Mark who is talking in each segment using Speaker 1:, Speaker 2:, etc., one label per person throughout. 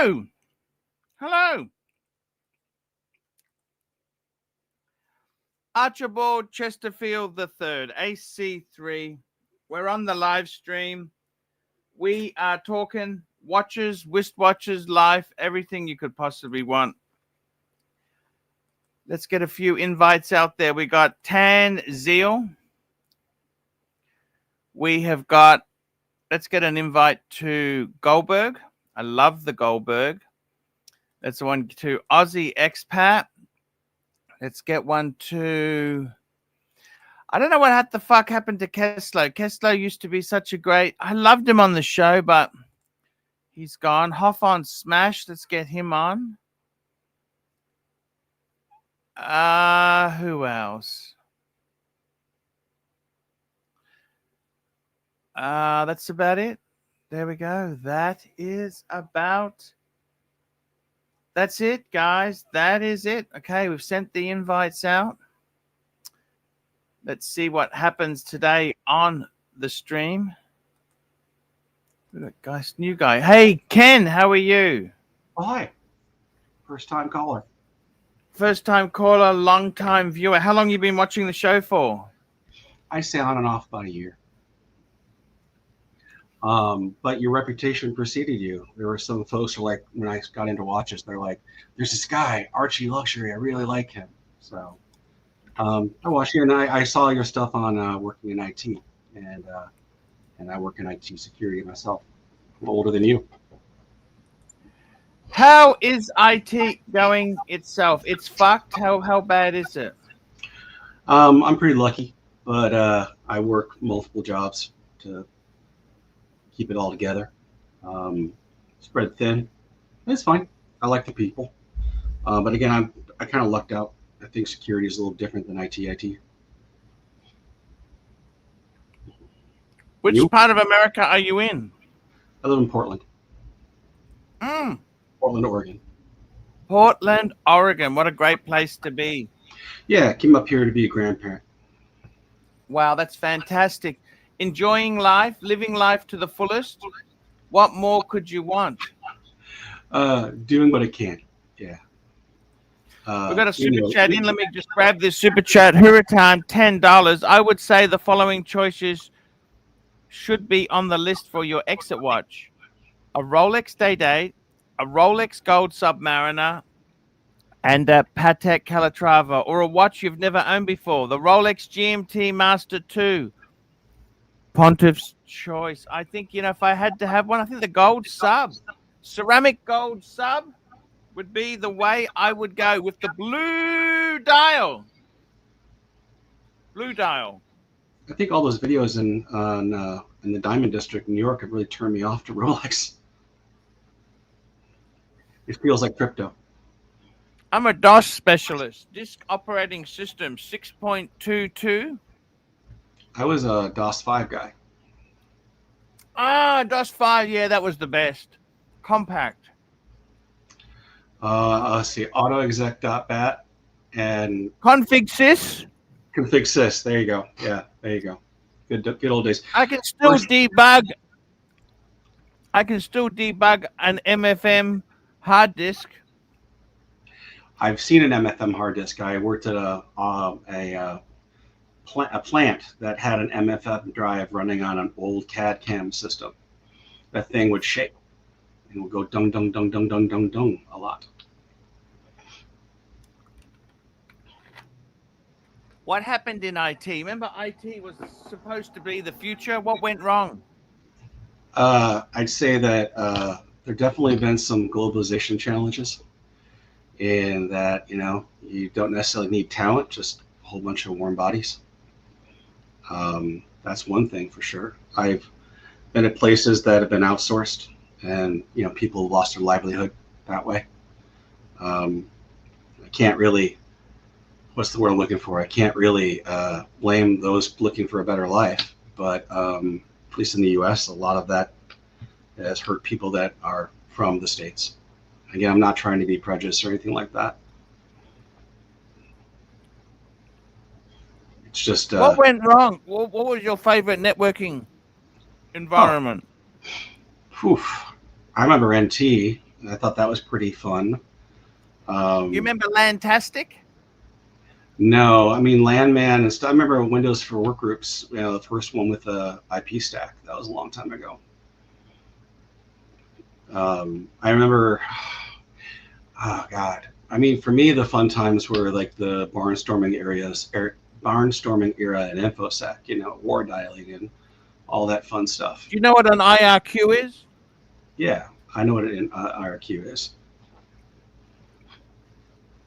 Speaker 1: Hello. Hello. Archibald Chesterfield III, AC3. We're on the live stream. We are talking watches, wristwatches, life, everything you could possibly want. Let's get a few invites out there. We got Tan Zeal. We have got, let's get an invite to Goldberg. I love the Goldberg. That's the one to Aussie Expat. Let's get one to, I don't know what the fuck happened to Kessler. Kessler used to be such a great, I loved him on the show, but he's gone. Hoff on Smash. Let's get him on. Who else? That's about it. There we go. That's it, guys. That is it. Okay, we've sent the invites out. Let's see what happens today on the stream. Guys, new guy. Hey, Ken, how are you?
Speaker 2: Oh, hi. First time caller.
Speaker 1: First time caller, long time viewer. How long you been watching the show for?
Speaker 2: I say on and off about a year. But your reputation preceded you. There were some folks who, like, when I got into watches, they're like, there's this guy, ArchieLuxury. I really like him. So I watched you, and I saw your stuff on working in IT, and I work in IT security myself. I'm older than you.
Speaker 1: How is IT going itself? It's fucked. How bad is it?
Speaker 2: I'm pretty lucky, but I work multiple jobs to keep it all together. Spread thin. It's fine. I like the people. But again, I kind of lucked out. I think security is a little different than IT.
Speaker 1: Which part of America are you in?
Speaker 2: I live in Portland. Portland, Oregon.
Speaker 1: Portland, Oregon. What a great place to be.
Speaker 2: Yeah, I came up here to be a grandparent.
Speaker 1: Wow, that's fantastic. Enjoying life, living life to the fullest. What more could you want?
Speaker 2: Doing what I can. Yeah.
Speaker 1: We've got a super chat in. Let me just grab this super chat. Hurricane, $10. I would say the following choices should be on the list for your exit watch: a Rolex Day-Date, a Rolex Gold Submariner, and a Patek Calatrava, or a watch you've never owned before, the Rolex GMT Master 2. Pontiff's choice. I think, if I had to have one, I think the gold sub, ceramic gold sub, would be the way I would go, with the blue dial. Blue dial.
Speaker 2: I think all those videos in the Diamond District in New York have really turned me off to Rolex. It feels like crypto.
Speaker 1: I'm a DOS specialist. Disk operating system 6.22.
Speaker 2: I was a DOS 5 guy.
Speaker 1: DOS 5. Yeah, that was the best. Compact.
Speaker 2: Let's see, autoexec.bat and
Speaker 1: config sys.
Speaker 2: Config sys. There you go. Yeah, there you go. Good old days.
Speaker 1: I can still debug. I can still debug an MFM hard disk.
Speaker 2: I've seen an MFM hard disk. I worked at a plant that had an MFM drive running on an old CAD/CAM system. That thing would shake and would go dung dung dung dung dung dung dung a lot.
Speaker 1: What happened in IT? Remember, IT was supposed to be the future. What went wrong?
Speaker 2: I'd say that there definitely been some globalization challenges, in that you don't necessarily need talent, just a whole bunch of warm bodies. That's one thing for sure. I've been at places that have been outsourced, and people have lost their livelihood that way. I can't really, what's the word I'm looking for? I can't really blame those looking for a better life, but at least in the US, a lot of that has hurt people that are from the States. Again, I'm not trying to be prejudiced or anything like that. It's just
Speaker 1: what went wrong? What was your favorite networking environment?
Speaker 2: I remember NT. And I thought that was pretty fun.
Speaker 1: You remember Lantastic?
Speaker 2: No, I mean Landman and stuff. I remember Windows for Workgroups. You know, the first one with the IP stack. That was a long time ago. I remember. Oh God. I mean, for me, the fun times were like the barnstorming barnstorming era in InfoSec. You know, war dialing and all that fun stuff.
Speaker 1: Do you know what an IRQ is?
Speaker 2: Yeah, I know what an IRQ is.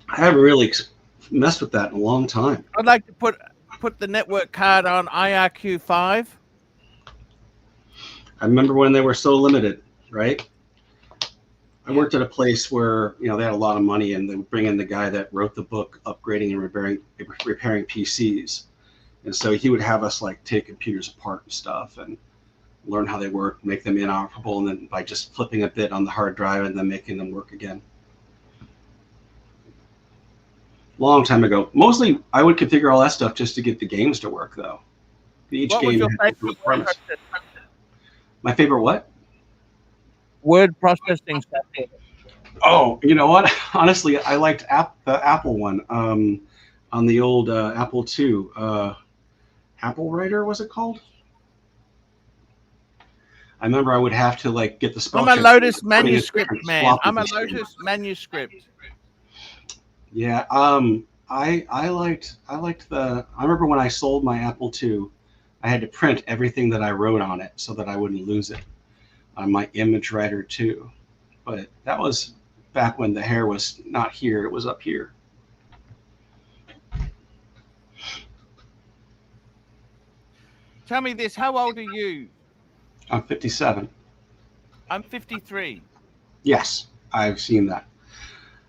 Speaker 2: I haven't really messed with that in a long time.
Speaker 1: I'd like to put the network card on IRQ 5.
Speaker 2: I remember when they were so limited, right? I worked at a place where, you know, they had a lot of money and they would bring in the guy that wrote the book Upgrading and Repairing PCs. And so he would have us like take computers apart and stuff and learn how they work, make them inoperable, and then by just flipping a bit on the hard drive and then making them work again. Long time ago. Mostly I would configure all that stuff just to get the games to work though. Each
Speaker 1: What
Speaker 2: game
Speaker 1: was your
Speaker 2: had
Speaker 1: favorite
Speaker 2: premise. My favorite what?
Speaker 1: Word processing software?
Speaker 2: Oh, you know what? Honestly, I liked the Apple one on the old Apple II. Apple Writer, was it called? I remember I would have to like get the spell
Speaker 1: I'm a
Speaker 2: check
Speaker 1: Lotus
Speaker 2: putting in
Speaker 1: manuscript
Speaker 2: different
Speaker 1: man.
Speaker 2: floppies
Speaker 1: I'm a
Speaker 2: and stuff.
Speaker 1: Lotus manuscript.
Speaker 2: Yeah, I liked the. I remember when I sold my Apple II, I had to print everything that I wrote on it so that I wouldn't lose it on my image writer too. But that was back when the hair was not here; it was up here.
Speaker 1: Tell me this: how old are you?
Speaker 2: I'm 57.
Speaker 1: I'm 53.
Speaker 2: Yes, I've seen that.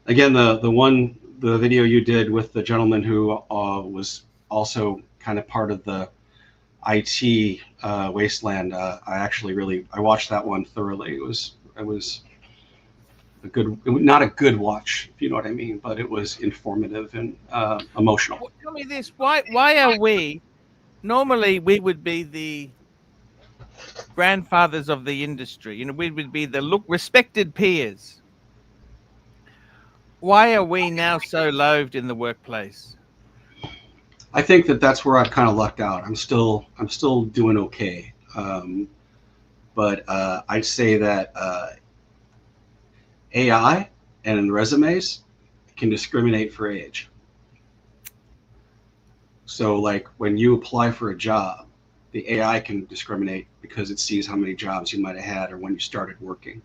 Speaker 2: Again, the video you did with the gentleman who was also kind of part of the IT wasteland. I watched that one thoroughly. It was a good, not a good watch, if you know what I mean, but it was informative and emotional.
Speaker 1: Well, tell me this: why are we? Normally, we would be the grandfathers of the industry. You know, we would be the respected peers. Why are we now so loathed in the workplace?
Speaker 2: I think that's where I've kind of lucked out. I'm still doing okay, but I'd say that AI and resumes can discriminate for age. So like when you apply for a job, the AI can discriminate because it sees how many jobs you might have had or when you started working.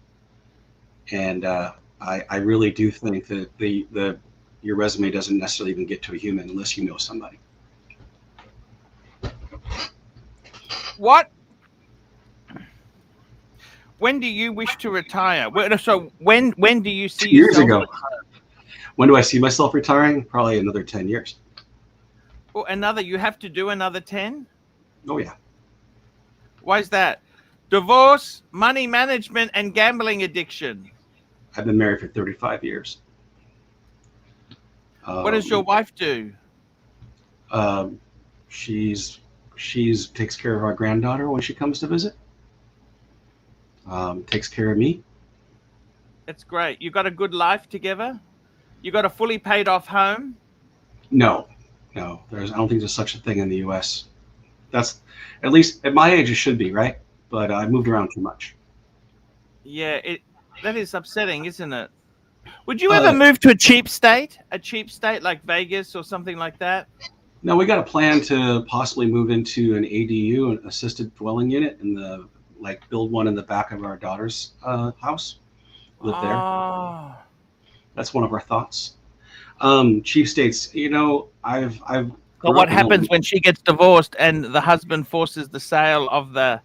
Speaker 2: And I really do think that your resume doesn't necessarily even get to a human unless you know somebody.
Speaker 1: What? When do you wish to retire? So when do you see
Speaker 2: years
Speaker 1: yourself
Speaker 2: ago?
Speaker 1: retire?
Speaker 2: When do I see myself retiring? Probably another 10 years.
Speaker 1: Oh, you have to do another 10?
Speaker 2: Oh yeah.
Speaker 1: Why is that? Divorce, money management, and gambling addiction.
Speaker 2: I've been married for 35 years.
Speaker 1: What does your wife do?
Speaker 2: She's takes care of our granddaughter when she comes to visit. Takes care of me.
Speaker 1: That's great. You got a good life together? You got a fully paid off home?
Speaker 2: No. I don't think there's such a thing in the U.S. That's, at least at my age, it should be, right? But I moved around too much.
Speaker 1: Yeah, that is upsetting, isn't it? Would you ever move to a cheap state like Vegas or something like that?
Speaker 2: No, we got a plan to possibly move into an ADU, an assisted dwelling unit, and build one in the back of our daughter's house. Live there. That's one of our thoughts. Chief states, you know, I've.
Speaker 1: But what happens when she gets divorced and the husband forces the sale of the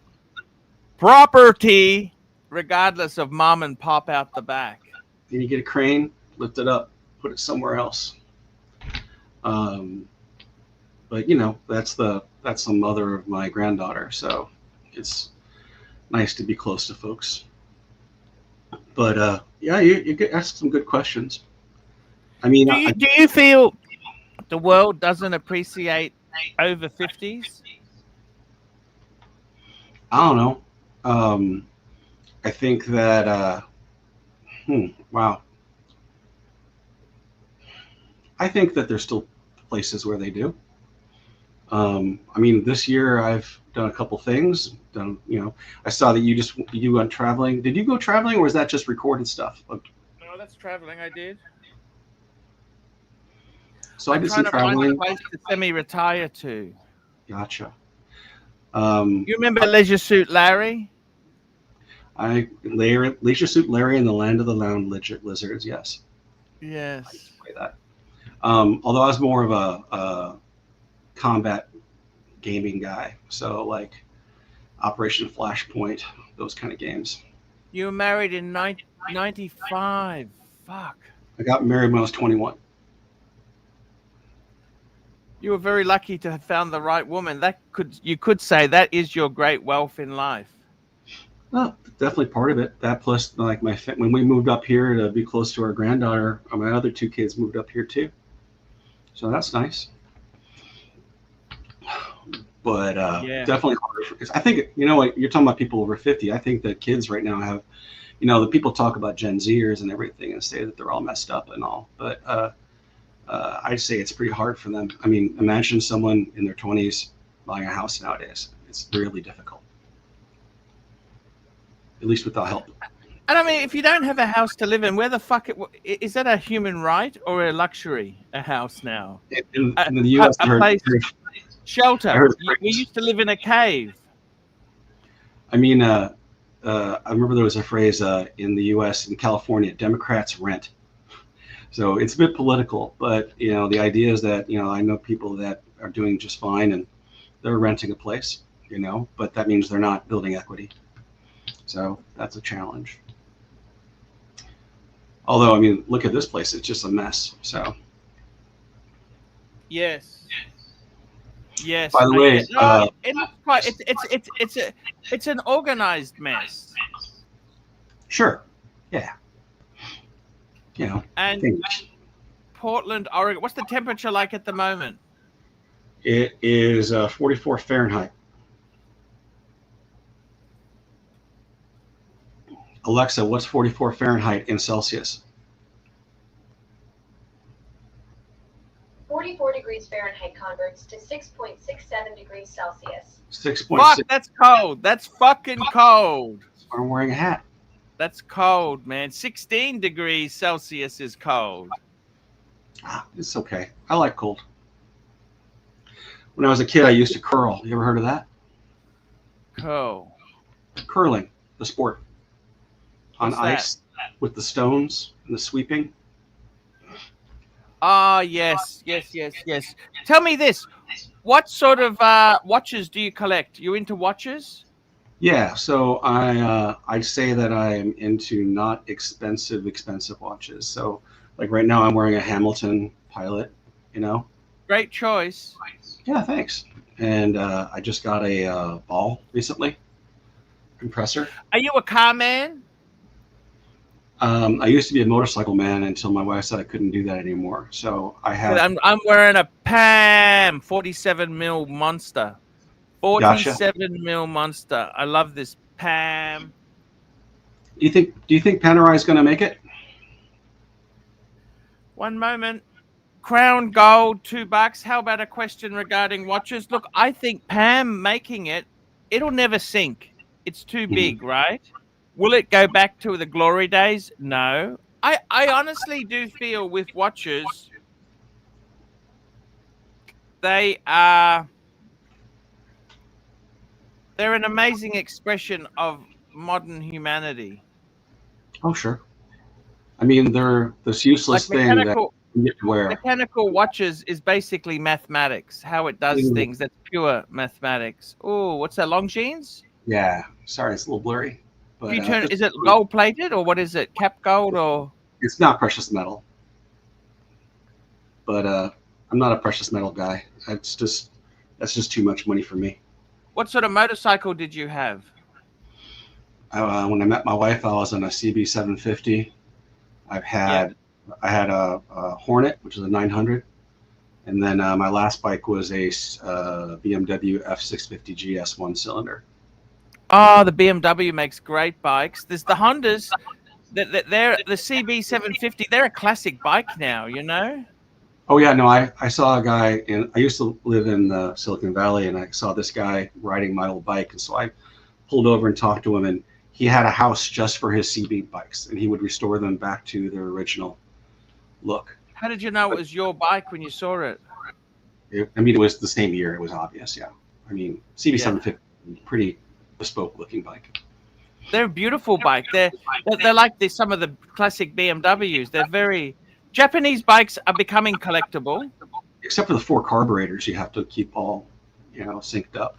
Speaker 1: property, regardless of mom and pop out the back?
Speaker 2: Then you get a crane, lift it up, put it somewhere else. But you know, that's the mother of my granddaughter, so it's nice to be close to folks. But yeah, you asked some good questions. I mean,
Speaker 1: do you feel the world doesn't appreciate over 50s?
Speaker 2: I don't know. I think that Wow. I think that there's still places where they do. I mean, this year I've done a couple things. I saw that you went traveling. Did you go traveling, or was that just recorded stuff?
Speaker 1: No, that's traveling. I did.
Speaker 2: So I
Speaker 1: I'm
Speaker 2: did
Speaker 1: trying
Speaker 2: some
Speaker 1: to find a
Speaker 2: traveling.
Speaker 1: place to semi-retire to.
Speaker 2: Gotcha.
Speaker 1: You remember Leisure Suit Larry?
Speaker 2: Leisure Suit Larry and the Land of the Lounge Lizards. Yes, I used to
Speaker 1: Yes.
Speaker 2: play that. Although I was more of a combat gaming guy, so like Operation Flashpoint, those kind of games.
Speaker 1: You were married in 1995. Fuck.
Speaker 2: I got married when I was 21.
Speaker 1: You were very lucky to have found the right woman. You could say that is your great wealth in life.
Speaker 2: Well, definitely part of it. That plus, like when we moved up here to be close to our granddaughter, my other two kids moved up here too. So that's nice. But definitely harder. I think what you're talking about, people over 50. I think that kids right now have, the people talk about Gen Zers and everything and say that they're all messed up and all, but I'd say it's pretty hard for them. I mean, imagine someone in their 20s buying a house nowadays. It's really difficult, at least without help.
Speaker 1: And I mean, if you don't have a house to live in, where the fuck is that a human right or a luxury? A house now
Speaker 2: in the U.S.
Speaker 1: a place, shelter. We used to live in a cave.
Speaker 2: I mean, I remember there was a phrase in the U.S. in California: Democrats rent. So it's a bit political, but the idea is that I know people that are doing just fine and they're renting a place, but that means they're not building equity. So that's a challenge. Although, I mean, look at this place; it's just a mess. So.
Speaker 1: Yes. Yes.
Speaker 2: By the way,
Speaker 1: it looks quite. It's an organized mess.
Speaker 2: Sure. Yeah.
Speaker 1: And Portland, Oregon. What's the temperature like at the moment?
Speaker 2: It is 44 Fahrenheit. Alexa, what's 44 Fahrenheit in Celsius?
Speaker 3: 44 degrees Fahrenheit converts to 6.67 degrees Celsius.
Speaker 2: 6.6.
Speaker 1: Fuck, that's cold. That's fucking cold.
Speaker 2: I'm wearing a hat.
Speaker 1: That's cold, man. 16 degrees Celsius is cold.
Speaker 2: It's okay. I like cold. When I was a kid, I used to curl. You ever heard of that?
Speaker 1: Cool.
Speaker 2: Curling, the sport. On
Speaker 1: What's
Speaker 2: ice with the stones and the sweeping.
Speaker 1: Ah, yes. Tell me this. What sort of watches do you collect? You into watches?
Speaker 2: Yeah, so I'd say that I'm into not expensive watches. So like right now I'm wearing a Hamilton Pilot,
Speaker 1: Great choice.
Speaker 2: Yeah, thanks. And I just got a ball recently, compressor.
Speaker 1: Are you a car man?
Speaker 2: I used to be a motorcycle man until my wife said I couldn't do that anymore. So I have.
Speaker 1: I'm wearing a PAM 47 mil Monster. 47 mil Monster. I love this PAM.
Speaker 2: Do you think Panerai is going to make it?
Speaker 1: One moment. Crown Gold, $2. How about a question regarding watches? Look, I think PAM making it'll never sink. It's too big, right? Will it go back to the glory days? No. I honestly do feel with watches, they're an amazing expression of modern humanity.
Speaker 2: Oh, sure. I mean, they're this useless thing that you get to wear.
Speaker 1: Mechanical watches is basically mathematics, how it does things. That's pure mathematics. Oh, what's that, Longines?
Speaker 2: Yeah. Sorry, it's a little blurry. But,
Speaker 1: is it gold plated or what is it? Cap gold or?
Speaker 2: It's not precious metal. But I'm not a precious metal guy. That's just too much money for me.
Speaker 1: What sort of motorcycle did you have?
Speaker 2: When I met my wife, I was on a CB 750. I had a Hornet, which is a 900, and then my last bike was a BMW F650 GS 1-cylinder.
Speaker 1: Oh, the BMW makes great bikes. There's the Hondas. They're the CB750. They're a classic bike now, you know.
Speaker 2: Oh yeah, no, I saw a guy I used to live in Silicon Valley, and I saw this guy riding my old bike, and so I pulled over and talked to him, and he had a house just for his CB bikes, and he would restore them back to their original look.
Speaker 1: How did you know it was your bike when you saw it?
Speaker 2: I mean, it was the same year. It was obvious, yeah. I mean, CB750, pretty bespoke looking bike.
Speaker 1: They're a beautiful bike. They're like some of the classic BMWs. They're very Japanese bikes are becoming collectible.
Speaker 2: Except for the 4 carburetors, you have to keep all, synced up.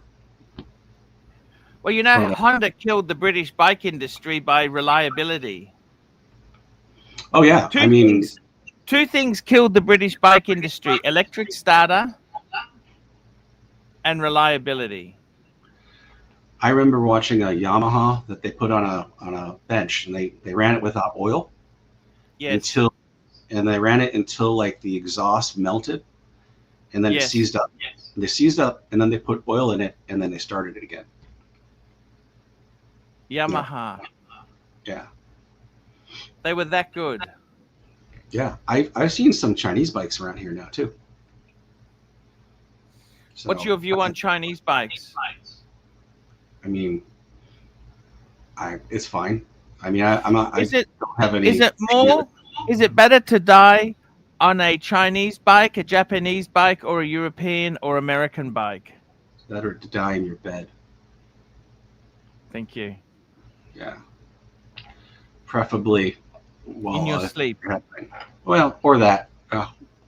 Speaker 1: Well, you know, Honda killed the British bike industry by reliability.
Speaker 2: Oh yeah,
Speaker 1: Two things killed the British bike industry: electric starter and reliability.
Speaker 2: I remember watching a Yamaha that they put on a bench, and they ran it without oil.
Speaker 1: Yes.
Speaker 2: And they ran it until like the exhaust melted, and then it seized up. They seized up, and then they put oil in it, and then they started it again.
Speaker 1: Yamaha.
Speaker 2: Yeah.
Speaker 1: They were that good.
Speaker 2: Yeah, I've seen some Chinese bikes around here now too. So,
Speaker 1: what's your view on Chinese bikes?
Speaker 2: I mean, it's fine. I mean, I don't have any.
Speaker 1: Is it better to die on a Chinese bike, a Japanese bike, or a European or American bike?
Speaker 2: It's better to die in your bed.
Speaker 1: Thank you.
Speaker 2: Yeah. Preferably while
Speaker 1: in your sleep.
Speaker 2: Well, or that.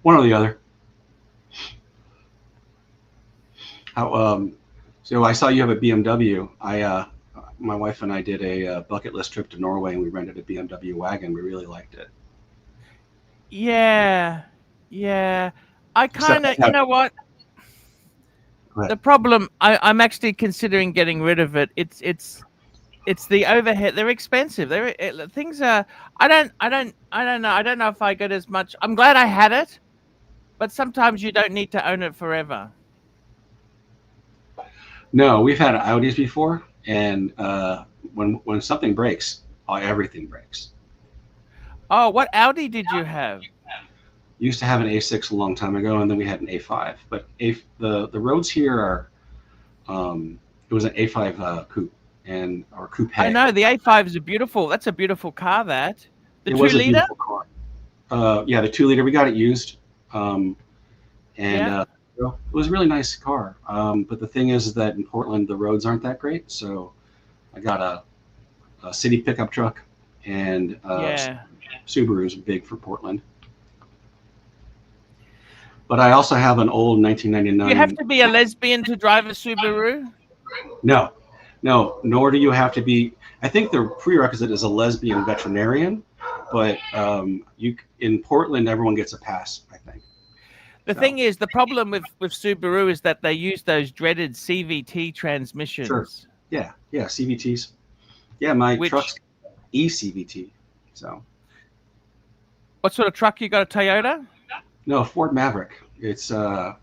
Speaker 2: One or the other. So I saw you have a BMW. My wife and I did a bucket list trip to Norway, and we rented a BMW wagon. We really liked it.
Speaker 1: Yeah. I kind of, you know what? The problem, I'm actually considering getting rid of it. It's the overhead. They're expensive. Things are. I don't know. I don't know if I get as much. I'm glad I had it, but sometimes you don't need to own it forever.
Speaker 2: No, we've had Audis before, and when something breaks, everything breaks.
Speaker 1: Oh, what Audi did you have?
Speaker 2: Used to have an A6 a long time ago, and then we had an A5. But the roads here are, it was an A5 coupe or coupe.
Speaker 1: I know the A5 is beautiful. That's a beautiful car. The 2 liter.
Speaker 2: Was a beautiful car. Yeah, the 2 liter. We got it used, it was a really nice car. But the thing is that in Portland the roads aren't that great, so I got a city pickup truck, and Subaru is big for Portland. But I also have an old 1999.
Speaker 1: You have to be a lesbian to drive a Subaru?
Speaker 2: No, nor do you have to be. I think the prerequisite is a lesbian veterinarian, but in Portland, everyone gets a pass, I think.
Speaker 1: The thing is, the problem with Subaru is that they use those dreaded CVT transmissions.
Speaker 2: Sure. Yeah, CVTs. Yeah, my truck's eCVT. So.
Speaker 1: What sort of truck you got? A Toyota?
Speaker 2: No, Ford Maverick. It's 22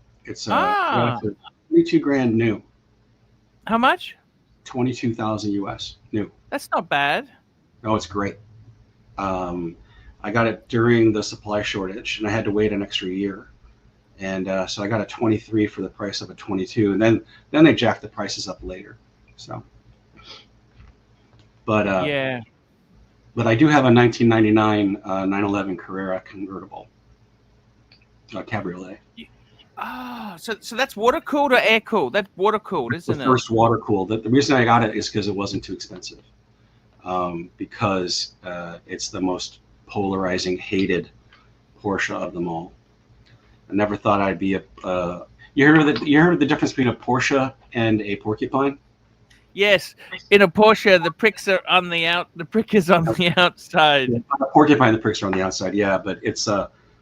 Speaker 2: grand new.
Speaker 1: How much?
Speaker 2: 22,000 US new.
Speaker 1: That's not bad.
Speaker 2: No, it's great. I got it during the supply shortage, and I had to wait an extra year. And so I got a 23 for the price of a 22, and then they jacked the prices up later. So, but But I do have a 1999 911 Carrera convertible. Cabriolet.
Speaker 1: So that's water cooled or air cooled? That's water cooled, isn't it?
Speaker 2: The first water cooled. The reason I got it is because it wasn't too expensive. Because it's the most polarizing, hated Porsche of them all. I never thought I'd be a. You heard of the difference between a Porsche and a porcupine?
Speaker 1: Yes, in a Porsche, the pricks are on the The prick is on the outside.
Speaker 2: Yeah, a porcupine, the pricks are on the outside. Yeah, but it's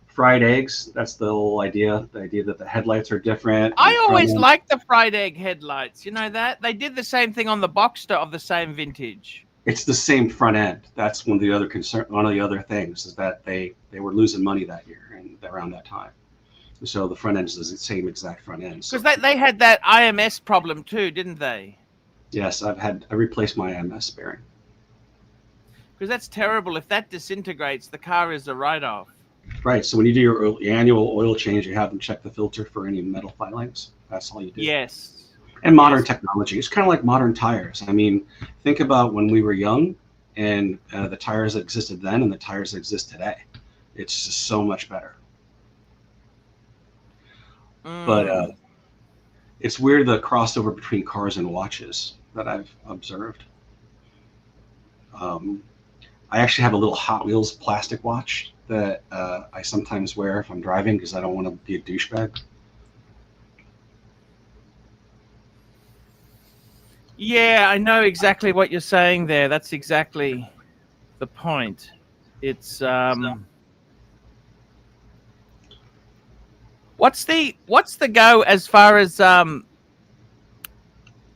Speaker 2: fried eggs. That's the whole idea. The idea that the headlights are different.
Speaker 1: I always liked the fried egg headlights. You know that they did the same thing on the Boxster of the same vintage.
Speaker 2: It's the same front end. That's one of the other things is that they were losing money that year and around that time. So the front end is the same exact front end.
Speaker 1: Because they had that IMS problem too, didn't they?
Speaker 2: Yes, I replaced my IMS bearing.
Speaker 1: Because that's terrible. If that disintegrates, the car is a write-off.
Speaker 2: Right. So when you do your annual oil change, you have them check the filter for any metal filings. That's all you do.
Speaker 1: Yes.
Speaker 2: And modern technology. It's kind of like modern tires. I mean, think about when we were young and the tires that existed then and the tires that exist today. It's just so much better. But it's weird, the crossover between cars and watches that I've observed. I actually have a little Hot Wheels plastic watch that I sometimes wear if I'm driving because I don't want to be a douchebag.
Speaker 1: Yeah, I know exactly what you're saying there. That's exactly the point. It's what's the go as far as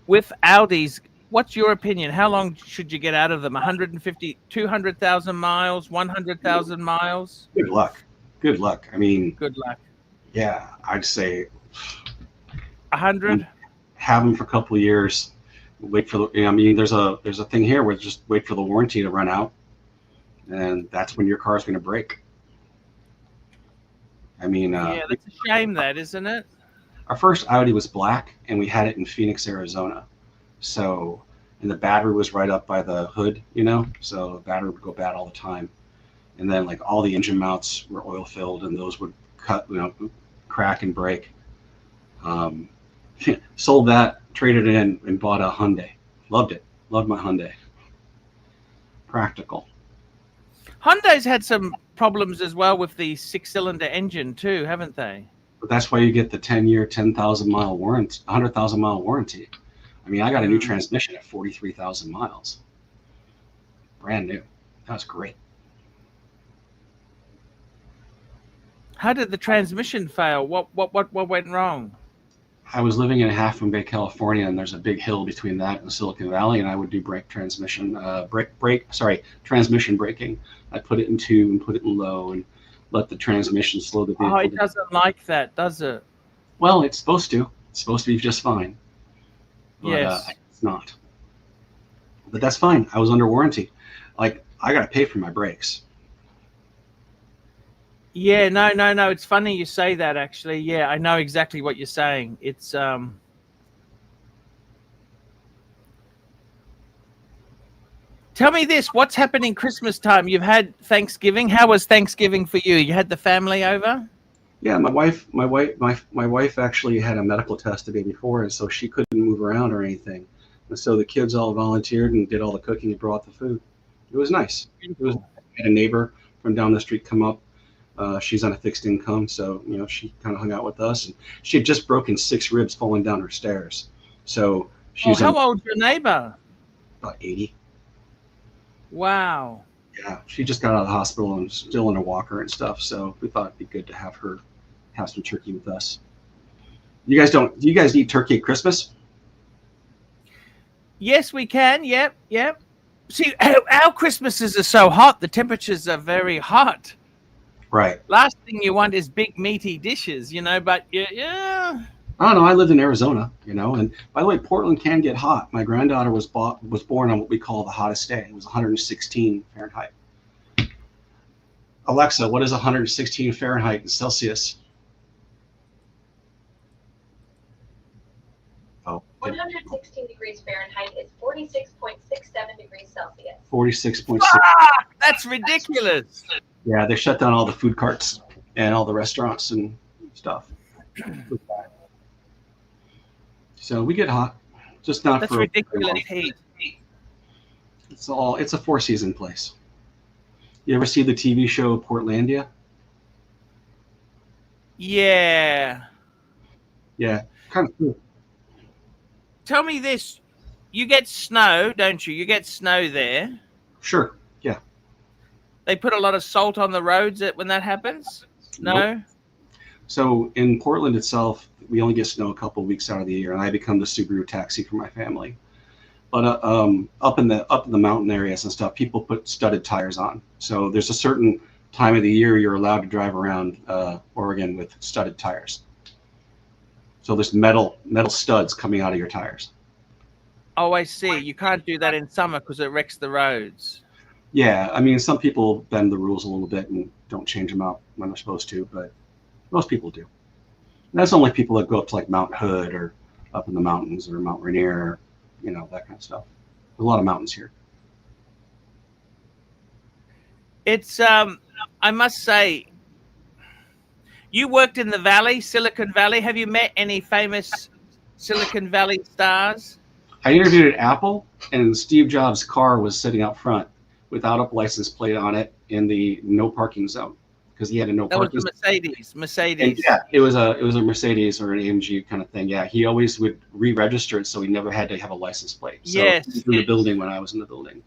Speaker 1: with Audis? What's your opinion? How long should you get out of them? 150, 200,000 miles, 100,000 miles?
Speaker 2: Good luck. Good luck. I mean,
Speaker 1: good luck.
Speaker 2: Yeah, I'd say
Speaker 1: 100.
Speaker 2: Have them for a couple of years. Wait for the. I mean, there's a thing here where just wait for the warranty to run out, and that's when your car's going to break. I mean,
Speaker 1: yeah, that's a shame, that isn't it?
Speaker 2: Our first Audi was black, and we had it in Phoenix, Arizona. So, and the battery was right up by the hood, you know, so the battery would go bad all the time. And then like all the engine mounts were oil filled, and those would cut, you know, crack and break. Sold that, traded it in, and bought a Hyundai. Loved it. Loved my Hyundai. Practical.
Speaker 1: Hyundai's had some problems as well with the 6-cylinder engine too, haven't they?
Speaker 2: But that's why you get the 10-year, 10,000-mile warranty, 100,000-mile warranty. I mean, I got a new transmission at 43,000 miles. Brand new. That was great.
Speaker 1: How did the transmission fail? What went wrong?
Speaker 2: I was living in Half Moon Bay, California, and there's a big hill between that and Silicon Valley, and I would do transmission braking. I put it in 2 and put it in low and let the transmission slow the vehicle.
Speaker 1: Oh, it doesn't like that, does it?
Speaker 2: Well, it's supposed to. It's supposed to be just fine. But,
Speaker 1: yes.
Speaker 2: It's not. But that's fine. I was under warranty. Like, I got to pay for my brakes.
Speaker 1: Yeah, no. It's funny you say that, actually. Yeah, I know exactly what you're saying. It's Tell me this, what's happening Christmas time? You've had Thanksgiving. How was Thanksgiving for you? You had the family over?
Speaker 2: Yeah, my wife actually had a medical test the day before, and so she couldn't move around or anything. And so the kids all volunteered and did all the cooking and brought the food. It was nice. It was, I had a neighbor from down the street come up. She's on a fixed income, so you know she kind of hung out with us. And she had just broken 6 ribs falling down her stairs. So she's
Speaker 1: how old's your neighbor?
Speaker 2: About 80.
Speaker 1: Wow.
Speaker 2: Yeah, she just got out of the hospital and still in a walker and stuff. So we thought it'd be good to have her have some turkey with us. Do you guys eat turkey at Christmas?
Speaker 1: Yes, we can. Yep. See, our Christmases are so hot. The temperatures are very hot.
Speaker 2: Right.
Speaker 1: Last thing you want is big meaty dishes, you know, but yeah.
Speaker 2: I don't know. I lived in Arizona, you know, and by the way, Portland can get hot. My granddaughter was born on what we call the hottest day. It was 116 Fahrenheit. Alexa, what is 116 Fahrenheit in Celsius? Oh.
Speaker 3: 116 degrees Fahrenheit is 46.67 degrees Celsius.
Speaker 2: 46.6.
Speaker 1: That's ridiculous.
Speaker 2: Yeah, they shut down all the food carts and all the restaurants and stuff. So we get hot, just not
Speaker 1: That's
Speaker 2: for
Speaker 1: ridiculous heat.
Speaker 2: It's a 4-season place. You ever see the TV show Portlandia?
Speaker 1: Yeah.
Speaker 2: Yeah, kind of cool.
Speaker 1: Tell me this. You get snow, don't you? You get snow there.
Speaker 2: Sure, yeah.
Speaker 1: They put a lot of salt on the roads when that happens? No?
Speaker 2: Nope. So in Portland itself, we only get snow a couple of weeks out of the year, and I become the Subaru taxi for my family. But up in the mountain areas and stuff, people put studded tires on. So there's a certain time of the year you're allowed to drive around Oregon with studded tires. So there's metal studs coming out of your tires.
Speaker 1: Oh, I see. You can't do that in summer because it wrecks the roads.
Speaker 2: Yeah, I mean, some people bend the rules a little bit and don't change them out when they're supposed to, but most people do. And that's only people that go up to like Mount Hood or up in the mountains or Mount Rainier, or, you know, that kind of stuff. There's a lot of mountains here.
Speaker 1: It's I must say, you worked in the Valley, Silicon Valley. Have you met any famous Silicon Valley stars?
Speaker 2: I interviewed at Apple, and Steve Jobs' car was sitting out front without a license plate on it in the no parking zone because he had a no
Speaker 1: That was
Speaker 2: parking.
Speaker 1: the Mercedes.
Speaker 2: And
Speaker 1: Mercedes.
Speaker 2: yeah, it was a Mercedes or an AMG kind of thing. Yeah, he always would re-register it, so he never had to have a license plate. So
Speaker 1: Yes.
Speaker 2: he was in the building when I was in the building.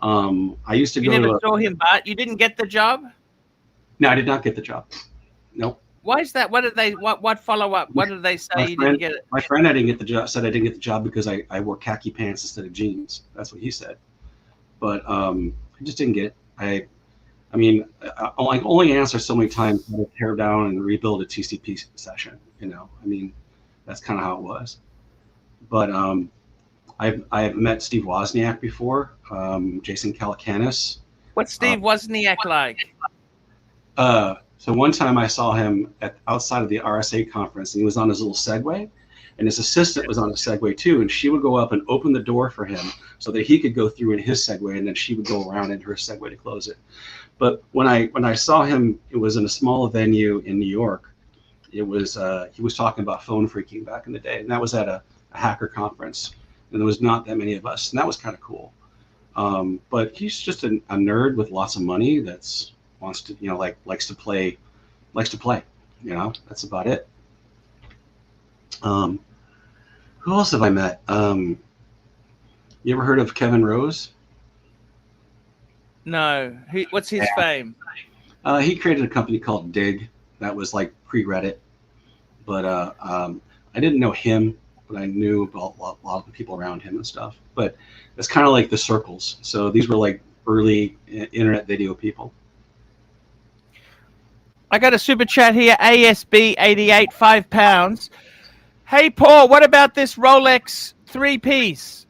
Speaker 2: I used to
Speaker 1: You
Speaker 2: go
Speaker 1: never
Speaker 2: to.
Speaker 1: saw him, but you didn't get the job.
Speaker 2: No, I did not get the job. Nope.
Speaker 1: Why is that? What did they? What follow up? What did they say you didn't get it?
Speaker 2: My friend, I didn't get the job. Said I didn't get the job because I wore khaki pants instead of jeans. That's what he said. But I just didn't get it. I mean, I only answer so many times how to tear down and rebuild a TCP session. You know, I mean, that's kind of how it was. But I've met Steve Wozniak before, Jason Calacanis.
Speaker 1: What's Steve Wozniak like?
Speaker 2: So one time I saw him outside of the RSA conference, and he was on his little Segway, and his assistant was on a Segway too, and she would go up and open the door for him so that he could go through in his Segway, and then she would go around in her Segway to close it. But when I saw him, it was in a small venue in New York. It was he was talking about phone freaking back in the day, and that was at a hacker conference, and there was not that many of us, and that was kind of cool. But he's just a nerd with lots of money that's wants to, you know, likes to play, you know, that's about it. Who else have I met? You ever heard of Kevin Rose?
Speaker 1: No. What's his fame?
Speaker 2: He created a company called Dig that was like pre-Reddit, but I didn't know him, but I knew about a lot of the people around him and stuff. But it's kind of like the circles. So these were like early internet video people.
Speaker 1: I got a super chat here. ASB 88, £5. Hey Paul, what about this Rolex 3-piece?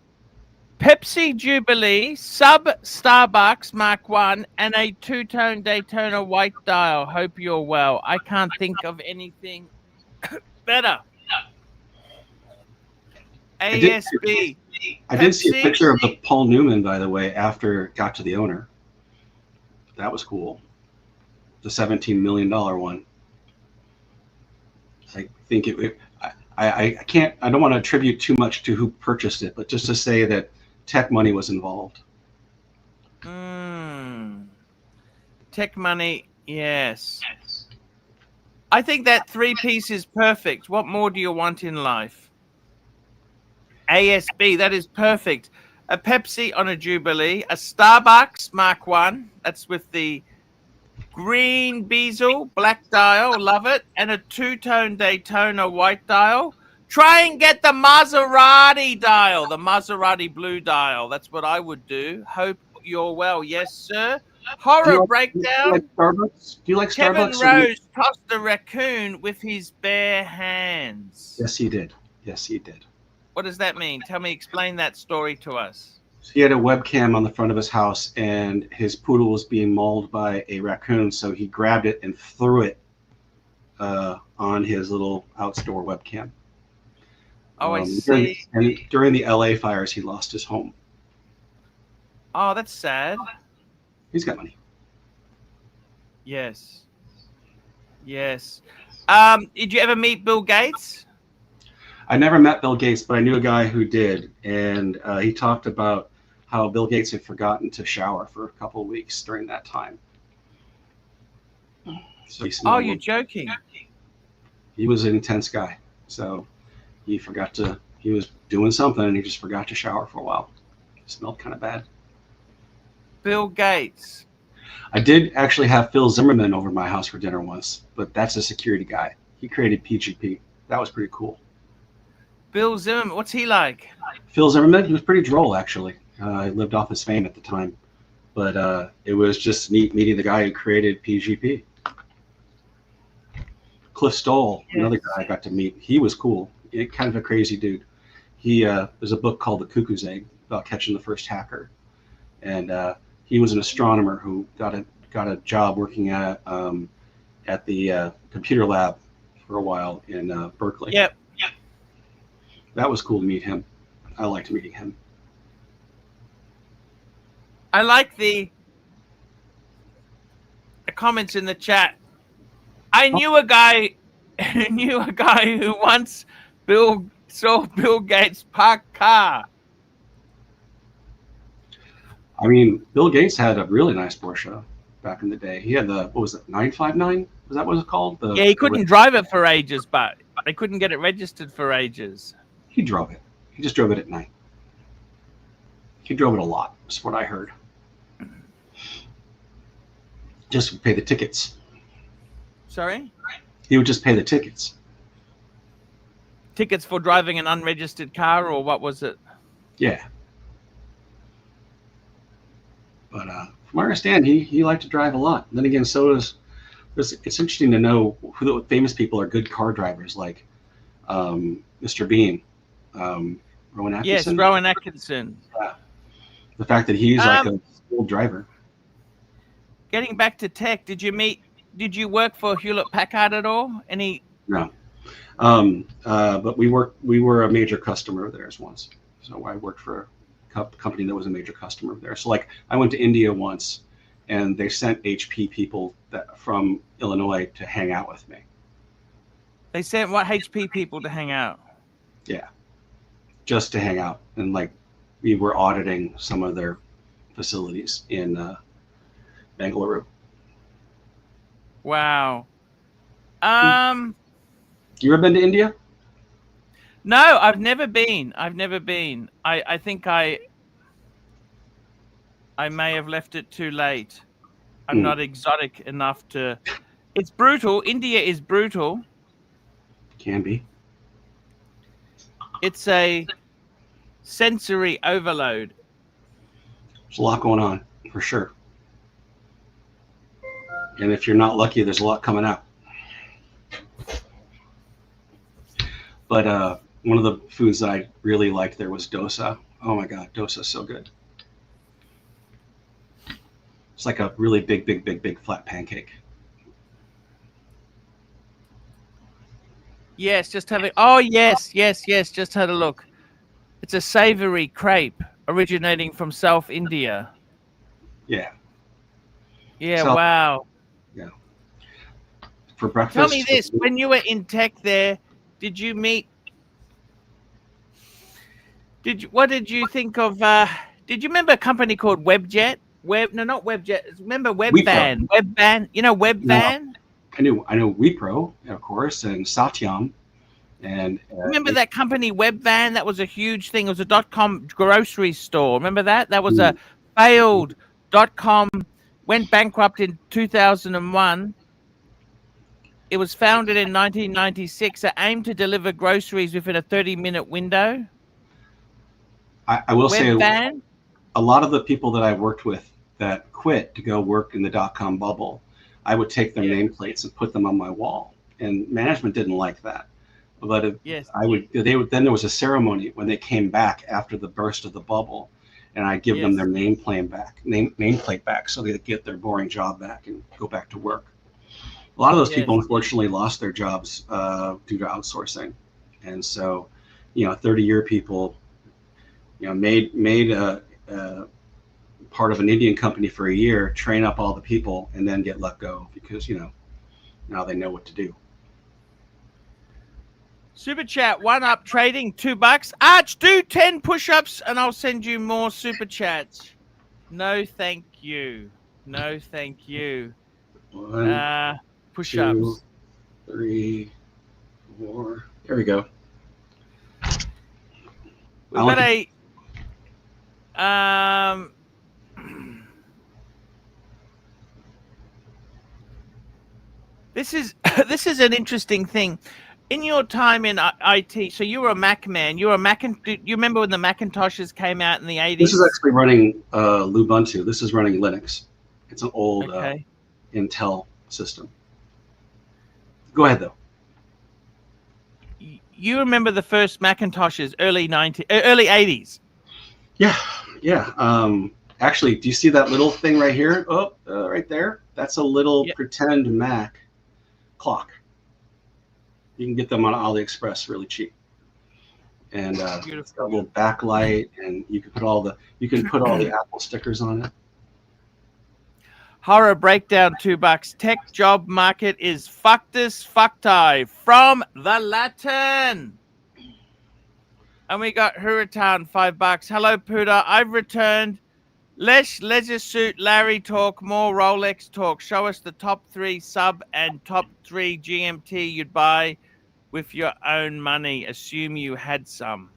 Speaker 1: Pepsi Jubilee, sub Starbucks Mark 1, and a two-tone Daytona white dial. Hope you're well. I can't think of anything better. ASB.
Speaker 2: I did see a picture of the Paul Newman, by the way, after it got to the owner. That was cool. The $17 million one. I think I can't, I don't want to attribute too much to who purchased it, but just to say that tech money was involved.
Speaker 1: Tech money, yes. I think that 3-piece is perfect. What more do you want in life? ASB, that is perfect. A Pepsi on a Jubilee, a Starbucks Mark 1, that's with the green bezel, black dial, love it, and a two-tone Daytona white dial. Try and get the Maserati dial, the Maserati blue dial. That's what I would do. Hope you're well. Yes, sir. Horror breakdown.
Speaker 2: Do you like Starbucks?
Speaker 1: Kevin Rose tossed the raccoon with his bare hands.
Speaker 2: Yes, he did. Yes, he did.
Speaker 1: What does that mean? Explain that story to us.
Speaker 2: He had a webcam on the front of his house, and his poodle was being mauled by a raccoon, so he grabbed it and threw it on his little outdoor webcam.
Speaker 1: Oh, I see.
Speaker 2: During the LA fires, he lost his home.
Speaker 1: Oh, that's sad.
Speaker 2: He's got money.
Speaker 1: Yes. Yes. Did you ever meet Bill Gates?
Speaker 2: I never met Bill Gates, but I knew a guy who did, and he talked about how Bill Gates had forgotten to shower for a couple of weeks during that time. So
Speaker 1: you're joking.
Speaker 2: He was an intense guy, so he was doing something, and he just forgot to shower for a while. It smelled kind of bad.
Speaker 1: Bill Gates.
Speaker 2: I did actually have Phil Zimmerman over my house for dinner once, but that's a security guy. He created PGP. That was pretty cool.
Speaker 1: Bill Zimmerman, what's he like?
Speaker 2: Phil Zimmerman, he was pretty droll, actually. He lived off his fame at the time. But it was just neat meeting the guy who created PGP. Cliff Stoll, another guy I got to meet. He was cool. Kind of a crazy dude. There's a book called The Cuckoo's Egg about catching the first hacker. And he was an astronomer who got a job working at the computer lab for a while in Berkeley.
Speaker 1: Yep.
Speaker 2: That was cool to meet him. I liked meeting him.
Speaker 1: I like the comments in the chat. I knew a guy who once saw Bill Gates park car.
Speaker 2: I mean, Bill Gates had a really nice Porsche back in the day. He had the, what was it, 959? Was that what it's called?
Speaker 1: Yeah, he couldn't drive it for ages, but they couldn't get it registered for ages.
Speaker 2: He drove it. He just drove it at night. He drove it a lot, is what I heard. Just would pay the tickets.
Speaker 1: Sorry?
Speaker 2: He would just pay the tickets.
Speaker 1: Tickets for driving an unregistered car, or what was it?
Speaker 2: Yeah. But from what I understand, he liked to drive a lot. And then again, so does. It's interesting to know who the famous people are good car drivers, like Mr. Bean, Rowan Atkinson.
Speaker 1: Yes, Rowan Atkinson.
Speaker 2: Yeah. The fact that he's like a old driver.
Speaker 1: Getting back to tech, did you work for Hewlett Packard at all? Any?
Speaker 2: No. But we were a major customer of theirs once. So I worked for a company that was a major customer of theirs. So like I went to India once, and they sent HP people from Illinois to hang out with me.
Speaker 1: They sent what HP people to hang out?
Speaker 2: Yeah, just to hang out. And like we were auditing some of their facilities in Bangalore.
Speaker 1: Wow.
Speaker 2: You ever been to India?
Speaker 1: No, I've never been. I think I may have left it too late. I'm not exotic enough to. It's brutal. India is brutal.
Speaker 2: Can be.
Speaker 1: It's a sensory overload.
Speaker 2: There's a lot going on, for sure. And if you're not lucky, there's a lot coming out. But one of the foods that I really liked there was dosa. Oh my God, dosa is so good. It's like a really big flat pancake.
Speaker 1: Yes, just having. Oh yes. Just had a look. It's a savory crepe originating from South India.
Speaker 2: Yeah.
Speaker 1: Yeah. Wow.
Speaker 2: Yeah. For breakfast.
Speaker 1: Tell me this: when you were in tech, there, did you meet? What did you think of? Did you remember a company called Webjet? Not Webjet. Remember Webvan? Webvan. You know Webvan?
Speaker 2: No, I know Wipro, of course, and Satyam. And
Speaker 1: remember that company Webvan? That was a huge thing. It was a .com grocery store. Remember that? That was a failed .com. Went bankrupt in 2001. It was founded in 1996. It aimed to deliver groceries within a 30-minute window.
Speaker 2: I will say
Speaker 1: Webvan?
Speaker 2: A lot of the people that I worked with that quit to go work in the .com bubble, I would take their nameplates and put them on my wall, and management didn't like that. But then there was a ceremony when they came back after the burst of the bubble, and I give them their nameplate back, so they get their boring job back and go back to work. A lot of those people unfortunately lost their jobs due to outsourcing, and so 30-year people made a part of an Indian company for a year, train up all the people, and then get let go because now they know what to do.
Speaker 1: Super chat, one up trading, $2. Arch, do 10 push-ups and I'll send you more super chats. No, thank you. No, thank you.
Speaker 2: 1,
Speaker 1: push-ups.
Speaker 2: 2, 3, 4. There we go.
Speaker 1: We've got a this is an interesting thing. In your time in IT, so you were a Mac man. You were a Mac. Do you remember when the Macintoshes came out in the 80s?
Speaker 2: This is actually running Ubuntu. This is running Linux. It's an old Intel system. Go ahead, though.
Speaker 1: You remember the first Macintoshes, early 80s?
Speaker 2: Yeah. Actually, do you see that little thing right here? Oh, right there. That's a little pretend Mac clock. You can get them on AliExpress really cheap. And it's got a little backlight, and you can put all the Apple stickers on it.
Speaker 1: Horror breakdown, $2. Tech job market is fuctus fucti from the Latin. And we got Hurritan, $5. Hello, Puda. I've returned. Less leisure suit, Larry talk, more Rolex talk. Show us the top 3 sub and top 3 GMT you'd buy with your own money. Assume you had some.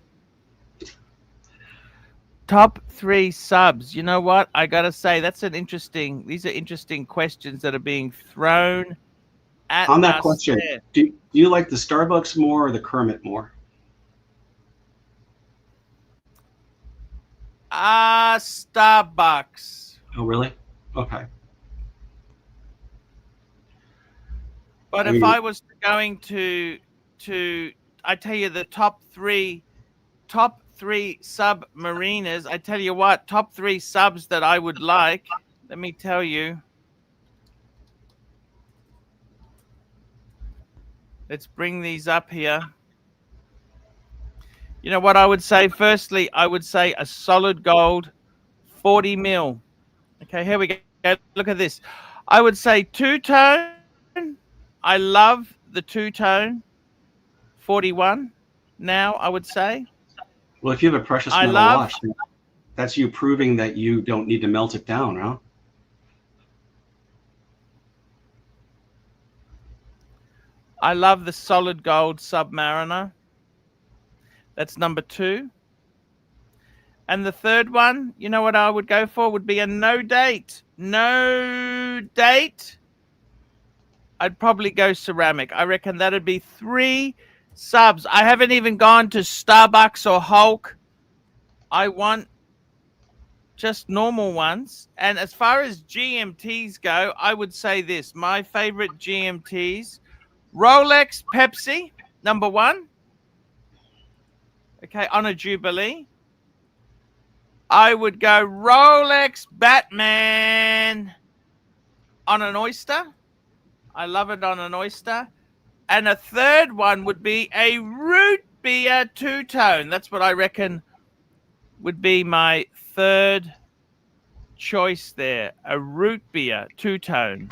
Speaker 1: Top 3 subs. You know what? I got to say, these are interesting questions that are being thrown at
Speaker 2: on that
Speaker 1: us
Speaker 2: question.
Speaker 1: there.
Speaker 2: Do you like the Starbucks more or the Kermit more?
Speaker 1: Starbucks.
Speaker 2: Oh, really? Okay.
Speaker 1: But if I was going to, I tell you the top three submariners, I tell you what, top 3 subs that I would like. Let me tell you. Let's bring these up here. You know what I would say? Firstly, I would say a solid gold 40 mil. Okay, here we go. Look at this. I would say two-tone. I love the two-tone 41 now, I would say.
Speaker 2: Well, if you have a precious metal watch, that's you proving that you don't need to melt it down, huh?
Speaker 1: I love the solid gold Submariner. That's number 2. And the third one, you know what I would go for? Would be a no date. No date. I'd probably go ceramic. I reckon that'd be 3 subs. I haven't even gone to Starbucks or Hulk. I want just normal ones. And as far as GMTs go, I would say this. My favorite GMTs, Rolex Pepsi, number 1. Okay, on a Jubilee. I would go Rolex Batman on an Oyster. I love it on an Oyster. And a third one would be a root beer two-tone. That's what I reckon would be my third choice there. A root beer two-tone.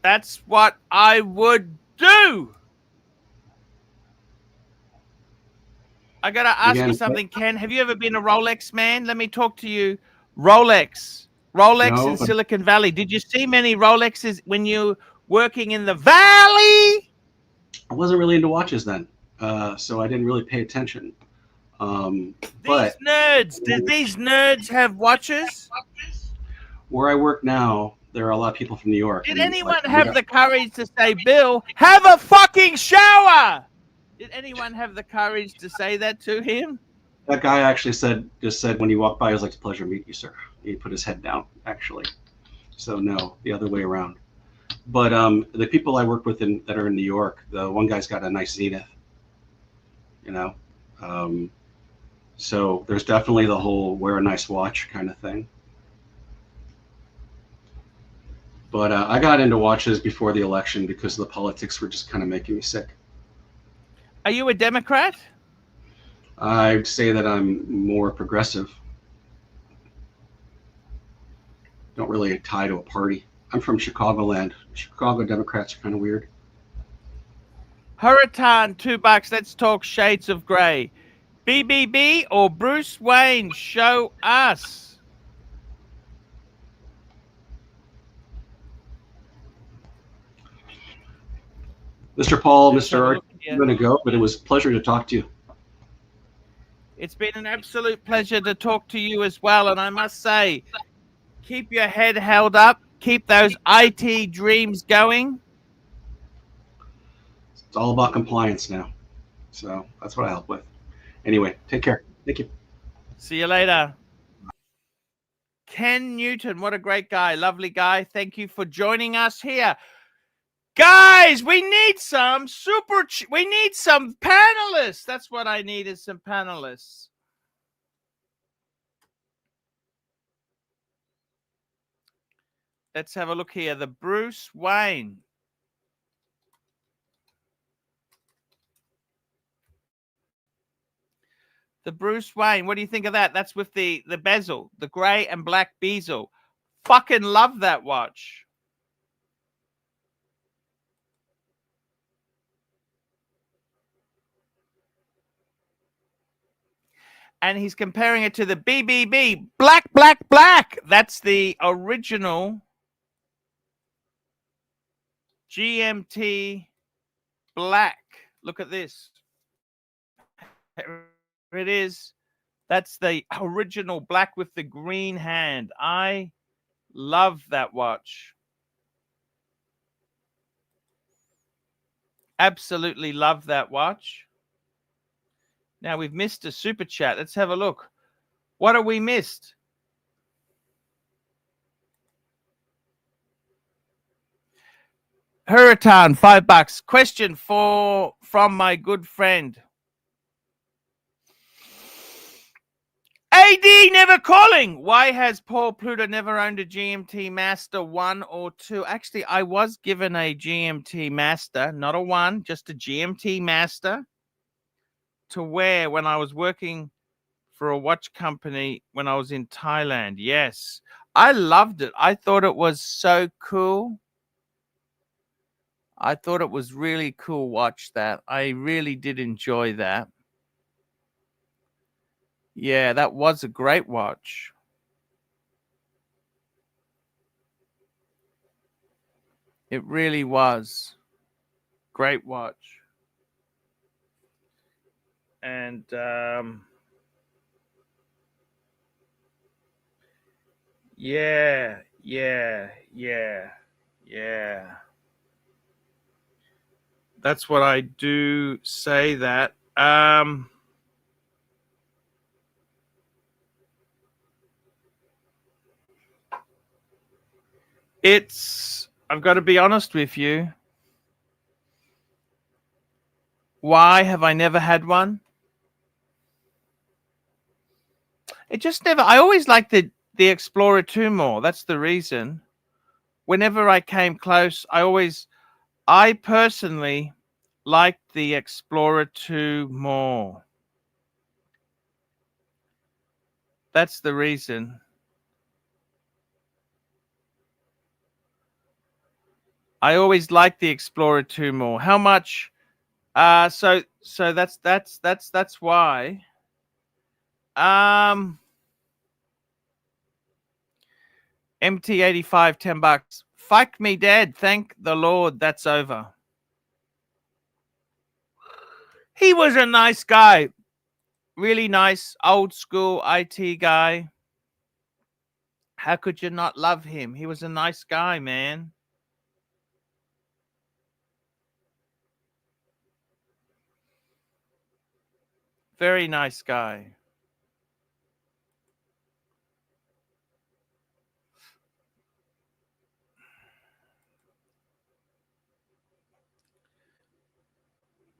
Speaker 1: That's what I would do. I got to ask you something, Ken. Have you ever been a Rolex man? Let me talk to you. Rolex in Silicon Valley. Did you see many Rolexes when you were working in the Valley?
Speaker 2: I wasn't really into watches then, so I didn't really pay attention.
Speaker 1: These nerds have watches?
Speaker 2: Where I work now, there are a lot of people from New York.
Speaker 1: Did anyone have the courage to say, Bill, have a fucking shower? Did anyone have the courage to say that to him?
Speaker 2: That guy actually just said when he walked by, it was like, it's a pleasure to meet you, sir. He put his head down, actually. So no, the other way around. But the people I work with that are in New York, the one guy's got a nice Zenith, you know. So there's definitely the whole wear a nice watch kind of thing. But I got into watches before the election because the politics were just kind of making me sick.
Speaker 1: Are you a Democrat?
Speaker 2: I'd say that I'm more progressive. Don't really tie to a party. I'm from Chicagoland. Chicago Democrats are kind of weird.
Speaker 1: Hurritan, $2. Let's talk shades of gray. BBB or Bruce Wayne? Show us.
Speaker 2: Mr. Paul, Mr. Archie, I'm going to go, but it was a pleasure to talk to you.
Speaker 1: It's been an absolute pleasure to talk to you as well. And I must say, keep your head held up. Keep those IT dreams going.
Speaker 2: It's all about compliance now. So that's what I help with. Anyway, take care. Thank you.
Speaker 1: See you later. Ken Newton, what a great guy. Lovely guy. Thank you for joining us here. Guys, we need some we need some panelists. That's what I need is some panelists. Let's have a look here. The Bruce Wayne. The Bruce Wayne. What do you think of that? That's with the bezel, the gray and black bezel. Fucking love that watch. And he's comparing it to the BBB. Black, black, black. That's the original GMT black. Look at this. Here it is. That's the original black with the green hand. I love that watch. Absolutely love that watch. Now we've missed a super chat. Let's have a look. What have we missed? Hurritan, $5. Question from my good friend. AD never calling. Why has Paul Pluto never owned a GMT Master 1 or 2? Actually, I was given a GMT Master, not a 1, just a GMT Master to wear when I was working for a watch company when I was in Thailand. Yes, I loved it. I thought it was so cool. I thought it was really cool watch that. I really did enjoy that. Yeah, that was a great watch. It really was. Great watch. And yeah. That's what I do say that. I've got to be honest with you. Why have I never had one? It just never, I always liked the Explorer 2 more. That's the reason. Whenever I came close, I personally liked the Explorer 2 more. That's the reason. I always liked the Explorer 2 more. How much? So that's why. MT85, $10. Fuck me dead. Thank the Lord that's over. He was a nice guy. Really nice, old school IT guy. How could you not love him? He was a nice guy, man. Very nice guy.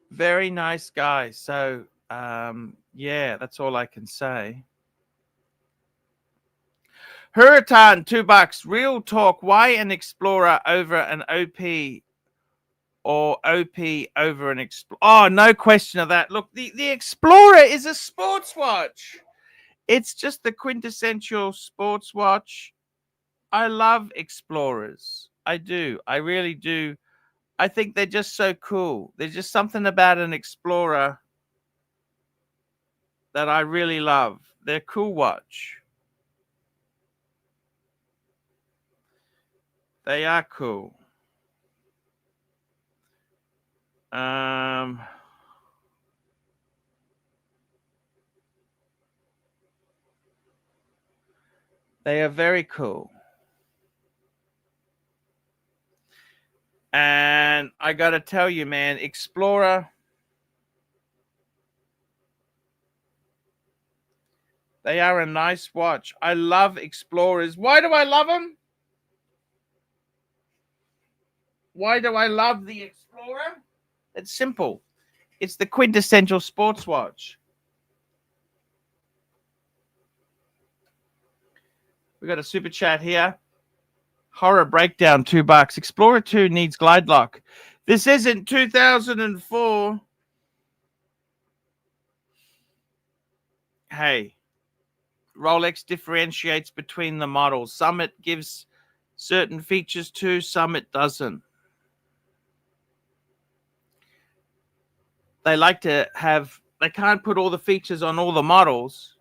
Speaker 1: Very nice guy. So, yeah, that's all I can say. Hurritan, $2. Real talk. Why an Explorer over an OP or OP over an Explorer? Oh, no question of that. Look, the Explorer is a sports watch. It's just the quintessential sports watch. I love Explorers. I do. I really do. I think they're just so cool. There's just something about an Explorer that I really love. They're a cool watch. They are cool. They are very cool. And I got to tell you, man, Explorer, they are a nice watch. I love Explorers. Why do I love them? Why do I love the Explorer? It's simple. It's the quintessential sports watch. We got a super chat here. Horror Breakdown, $2. Explorer 2 needs glide lock. This isn't 2004. Hey, Rolex differentiates between the models. Some it gives certain features to, some it doesn't. They like to have, they can't put all the features on all the models.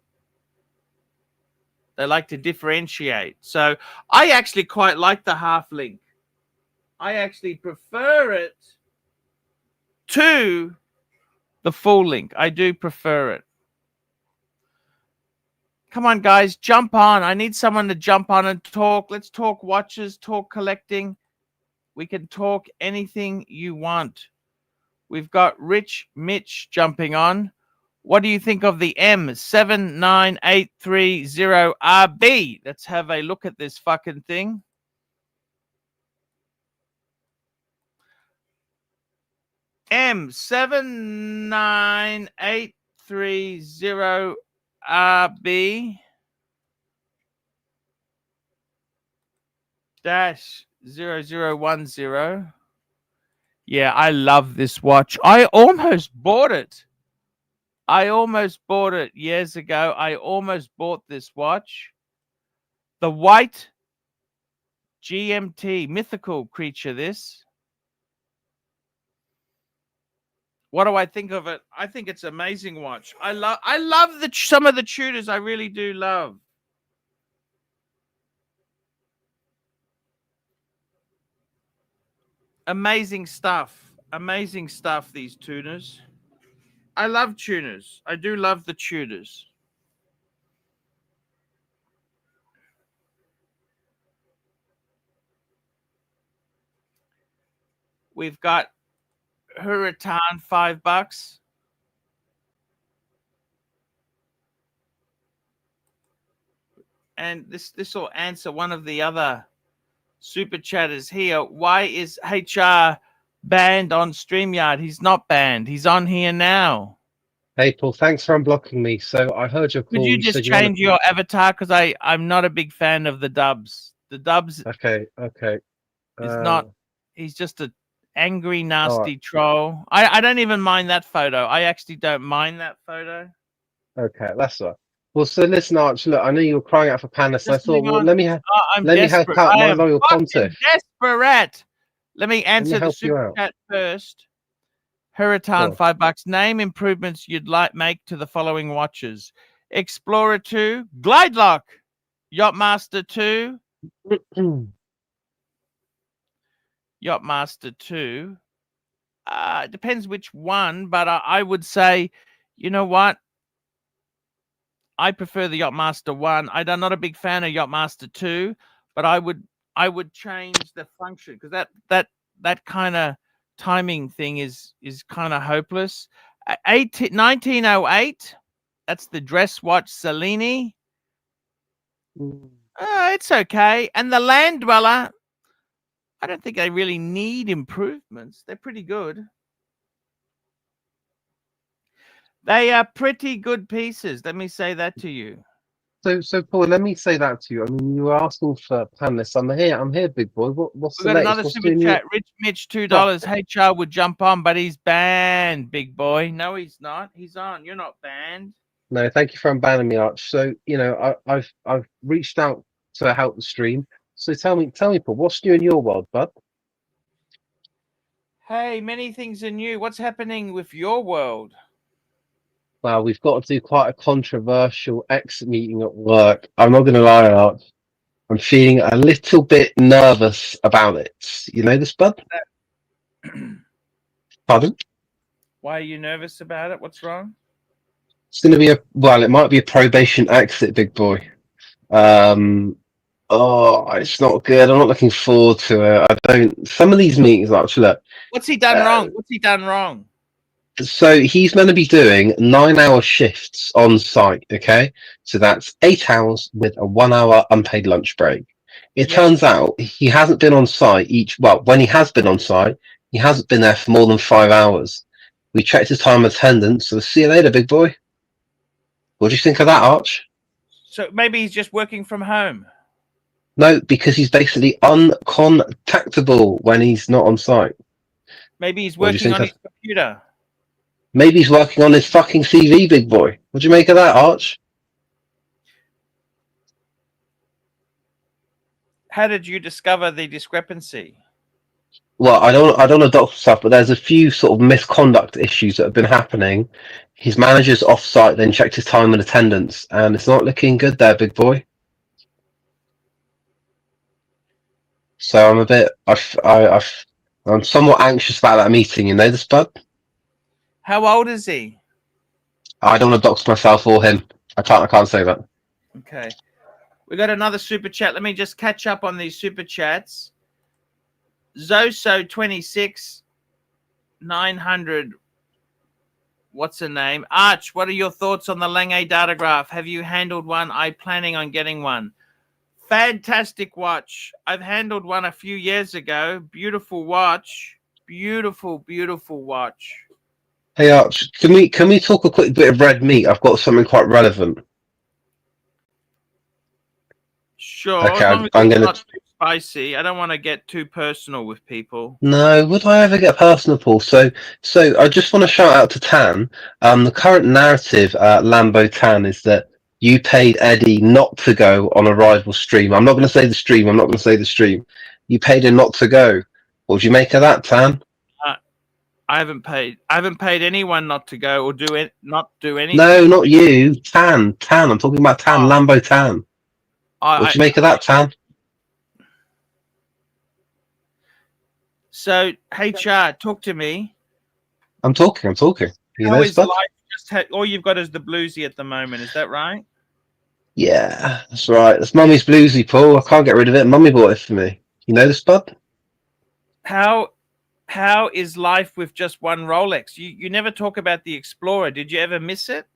Speaker 1: They like to differentiate. So I actually quite like the half link. I actually prefer it to the full link. I do prefer it. Come on, guys, jump on. I need someone to jump on and talk. Let's talk watches, talk collecting. We can talk anything you want. We've got Rich Mitch jumping on. What do you think of the M79830RB? Let's have a look at this fucking thing. M79830RB dash 0010. Yeah, I love this watch. I almost bought it. I almost bought it years ago. I almost bought this watch. The white GMT, mythical creature, this. What do I think of it? I think it's an amazing watch. I love some of the Tudors. I really do love. Amazing stuff. Amazing stuff, these tuners. I love tuners. I do love the Tudors. We've got Hurricane, $5. And this will answer one of the other super chatters here. Why is HR banned on StreamYard? He's not banned. He's on here now.
Speaker 4: Hey, Paul, thanks for unblocking me. So I heard your call.
Speaker 1: Could you just change your avatar? Because I'm not a big fan of the dubs. The dubs.
Speaker 4: Okay.
Speaker 1: Is not. He's just a angry, nasty troll. I don't even mind that photo. I actually don't mind that photo.
Speaker 4: Okay, that's all right. Well, so listen, Arch, look, I know you were crying out for Panis, and I thought, well, let me help out my loyal pontiff.
Speaker 1: Desperate. Let me answer the super chat first. Hurricane, $5. Name improvements you'd like make to the following watches: Explorer 2, Glide Lock, Yachtmaster 2, Yachtmaster 2. Depends which one, but I would say, you know what? I prefer the Yachtmaster 1. I'm not a big fan of Yachtmaster 2, but I would change the function, because that kind of timing thing is kind of hopeless. 1908. That's the dress watch Cellini. It's okay. And the Land Dweller, I don't think they really need improvements. They're pretty good. They are pretty good pieces. Let me say that to you.
Speaker 4: So Paul, let me say that to you. I mean, you were asking for Panis. I'm here, big boy. What's the latest?
Speaker 1: Another super chat. Rich Mitch, $2. HR would jump on, but he's banned, big boy. No, he's not. He's on. You're not banned.
Speaker 4: No, thank you for unbanning me, Arch. So I've reached out to help the stream. So tell me, Paul, what's new in your world, bud?
Speaker 1: Hey, many things are new. What's happening with your world?
Speaker 4: Well, we've got to do quite a controversial exit meeting at work. I'm not going to lie, Arch. I'm feeling a little bit nervous about it. You know this, bud? Pardon?
Speaker 1: Why are you nervous about it? What's wrong?
Speaker 4: It's going to be it might be a probation exit, big boy. It's not good. I'm not looking forward to it. Some of these meetings, actually, look.
Speaker 1: What's he done wrong? What's he done wrong?
Speaker 4: So he's going to be doing 9-hour shifts on site, okay? So that's 8 hours with a 1-hour unpaid lunch break. It turns out he hasn't been on site when he has been on site, he hasn't been there for more than 5 hours. We checked his time attendance, so see you later, big boy. What do you think of that, Arch?
Speaker 1: So maybe he's just working from home.
Speaker 4: No, because he's basically uncontactable when he's not on site.
Speaker 1: Maybe he's
Speaker 4: What do you
Speaker 1: working
Speaker 4: think
Speaker 1: on
Speaker 4: of-
Speaker 1: his computer.
Speaker 4: Maybe he's working on his fucking CV, big boy. What do you make of that, Arch?
Speaker 1: How did you discover the discrepancy?
Speaker 4: Well, I don't want to dox stuff, but there's a few sort of misconduct issues that have been happening. His manager's off site, then checked his time and attendance, and it's not looking good there, big boy. So I'm a bit, I'm somewhat anxious about that meeting. You know this, bud?
Speaker 1: How old is he?
Speaker 4: I don't want to dox myself or him. I can't say that.
Speaker 1: Okay. We got another super chat. Let me just catch up on these super chats. Zoso26 900. What's her name? Arch, what are your thoughts on the Lange Datograph? Have you handled one? I'm planning on getting one. Fantastic watch. I've handled one a few years ago. Beautiful watch. Beautiful, beautiful watch.
Speaker 4: Hey Arch, can we talk a quick bit of red meat? I've got something quite relevant.
Speaker 1: Sure.
Speaker 4: Okay,
Speaker 1: As long as
Speaker 4: I'm
Speaker 1: it's
Speaker 4: gonna.
Speaker 1: not too spicy. I don't want to get too personal with people.
Speaker 4: No, would I ever get personal, Paul? So I just want to shout out to Tan. The current narrative at Lambo Tan is that you paid Eddie not to go on a rival stream. I'm not going to say the stream. I'm not going to say the stream. You paid him not to go. What do you make of that, Tan?
Speaker 1: I haven't paid anyone not to go or not do anything.
Speaker 4: No, not you. Tan. I'm talking about Tan. Lambo Tan. What do you make of that, Tan?
Speaker 1: So, HR, talk to me.
Speaker 4: I'm talking. You
Speaker 1: How
Speaker 4: know,
Speaker 1: is life? All you've got is the bluesy at the moment. Is that right?
Speaker 4: Yeah, that's right. That's Mummy's bluesy, Paul. I can't get rid of it. Mummy bought it for me. You know this, bud?
Speaker 1: How is life with just one Rolex? You never talk about the Explorer. Did you ever miss it?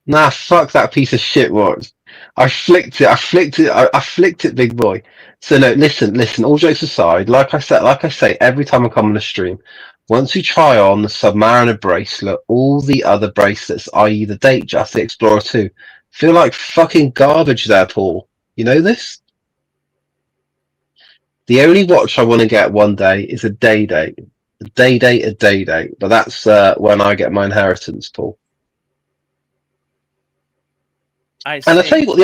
Speaker 4: Nah, fuck that piece of shit watch. I flicked it, big boy. So no, listen, all jokes aside, like I say, every time I come on a stream, once you try on the Submariner bracelet, all the other bracelets, i.e. the Datejust, the Explorer 2, feel like fucking garbage there, Paul. You know this? The only watch I want to get one day is a day date. A day date. But that's when I get my inheritance, Paul.
Speaker 1: I see.
Speaker 4: And I'll tell you what,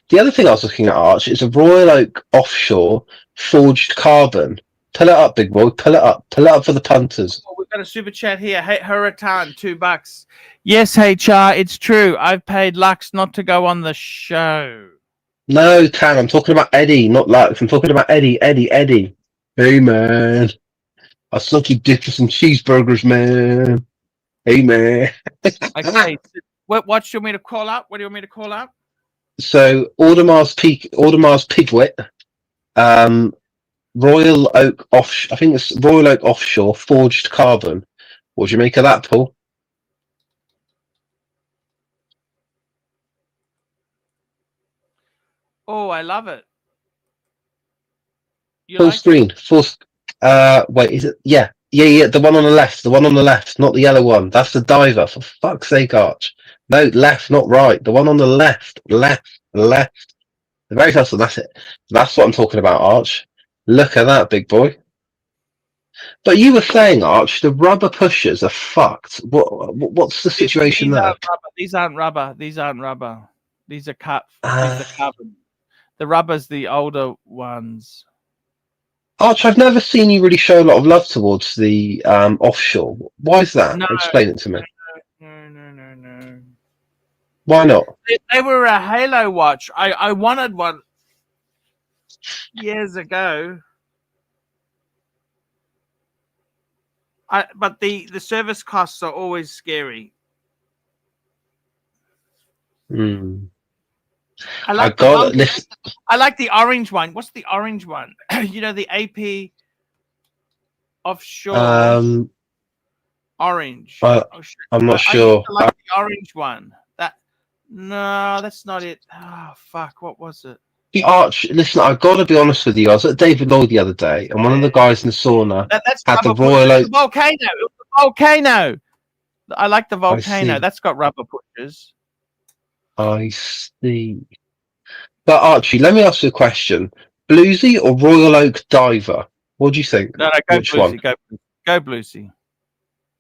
Speaker 4: the other thing I was looking at, Arch, is a Royal Oak offshore forged carbon. Pull it up, big boy. Pull it up for the punters.
Speaker 1: Oh, we've got a super chat here. Hey, Huratan, $2. Yes, HR, it's true. I've paid Lux not to go on the show.
Speaker 4: No, Tan, I'm talking about Eddie, not Lux. I'm talking about Eddie. Hey, man. I'll suck your dick for some cheeseburgers, man. Hey, man.
Speaker 1: Okay. What do you want me to call up? What do you want me to call up?
Speaker 4: So, Audemar's Pigwit, Royal Oak I think it's Royal Oak offshore forged carbon. What do you make of that, Paul?
Speaker 1: Oh, I love it. You
Speaker 4: Full
Speaker 1: like
Speaker 4: screen. Wait, is it? Yeah. The one on the left, not the yellow one. That's the diver. For fuck's sake, Arch. No, left, not right. The one on the left. The very first one. That's it. That's what I'm talking about, Arch. Look at that, big boy. But you were saying, Arch, the rubber pushers are fucked. What's the situation there?
Speaker 1: These aren't rubber. These are carbon. The rubber's the older ones.
Speaker 4: Arch, I've never seen you really show a lot of love towards the offshore. Why is that?
Speaker 1: No,
Speaker 4: Explain it to me.
Speaker 1: No.
Speaker 4: Why not?
Speaker 1: They were a Halo watch. I wanted one years ago. But the service costs are always scary. I like the orange one. What's the orange one? You know, the AP offshore orange.
Speaker 4: I'm not sure.
Speaker 1: I like the orange one. No, that's not it. Oh, fuck. What was it?
Speaker 4: The Arch, listen, I've got to be honest with you. I was at David Lloyd the other day, and one of the guys in the sauna had the Royal Oak.
Speaker 1: The volcano. It was the volcano. I like the volcano. That's got rubber pushers.
Speaker 4: I see. But Archie, let me ask you a question. Bluesy or Royal Oak Diver? What do you think?
Speaker 1: No, go
Speaker 4: Which
Speaker 1: Bluesy.
Speaker 4: one?
Speaker 1: Go Bluesy.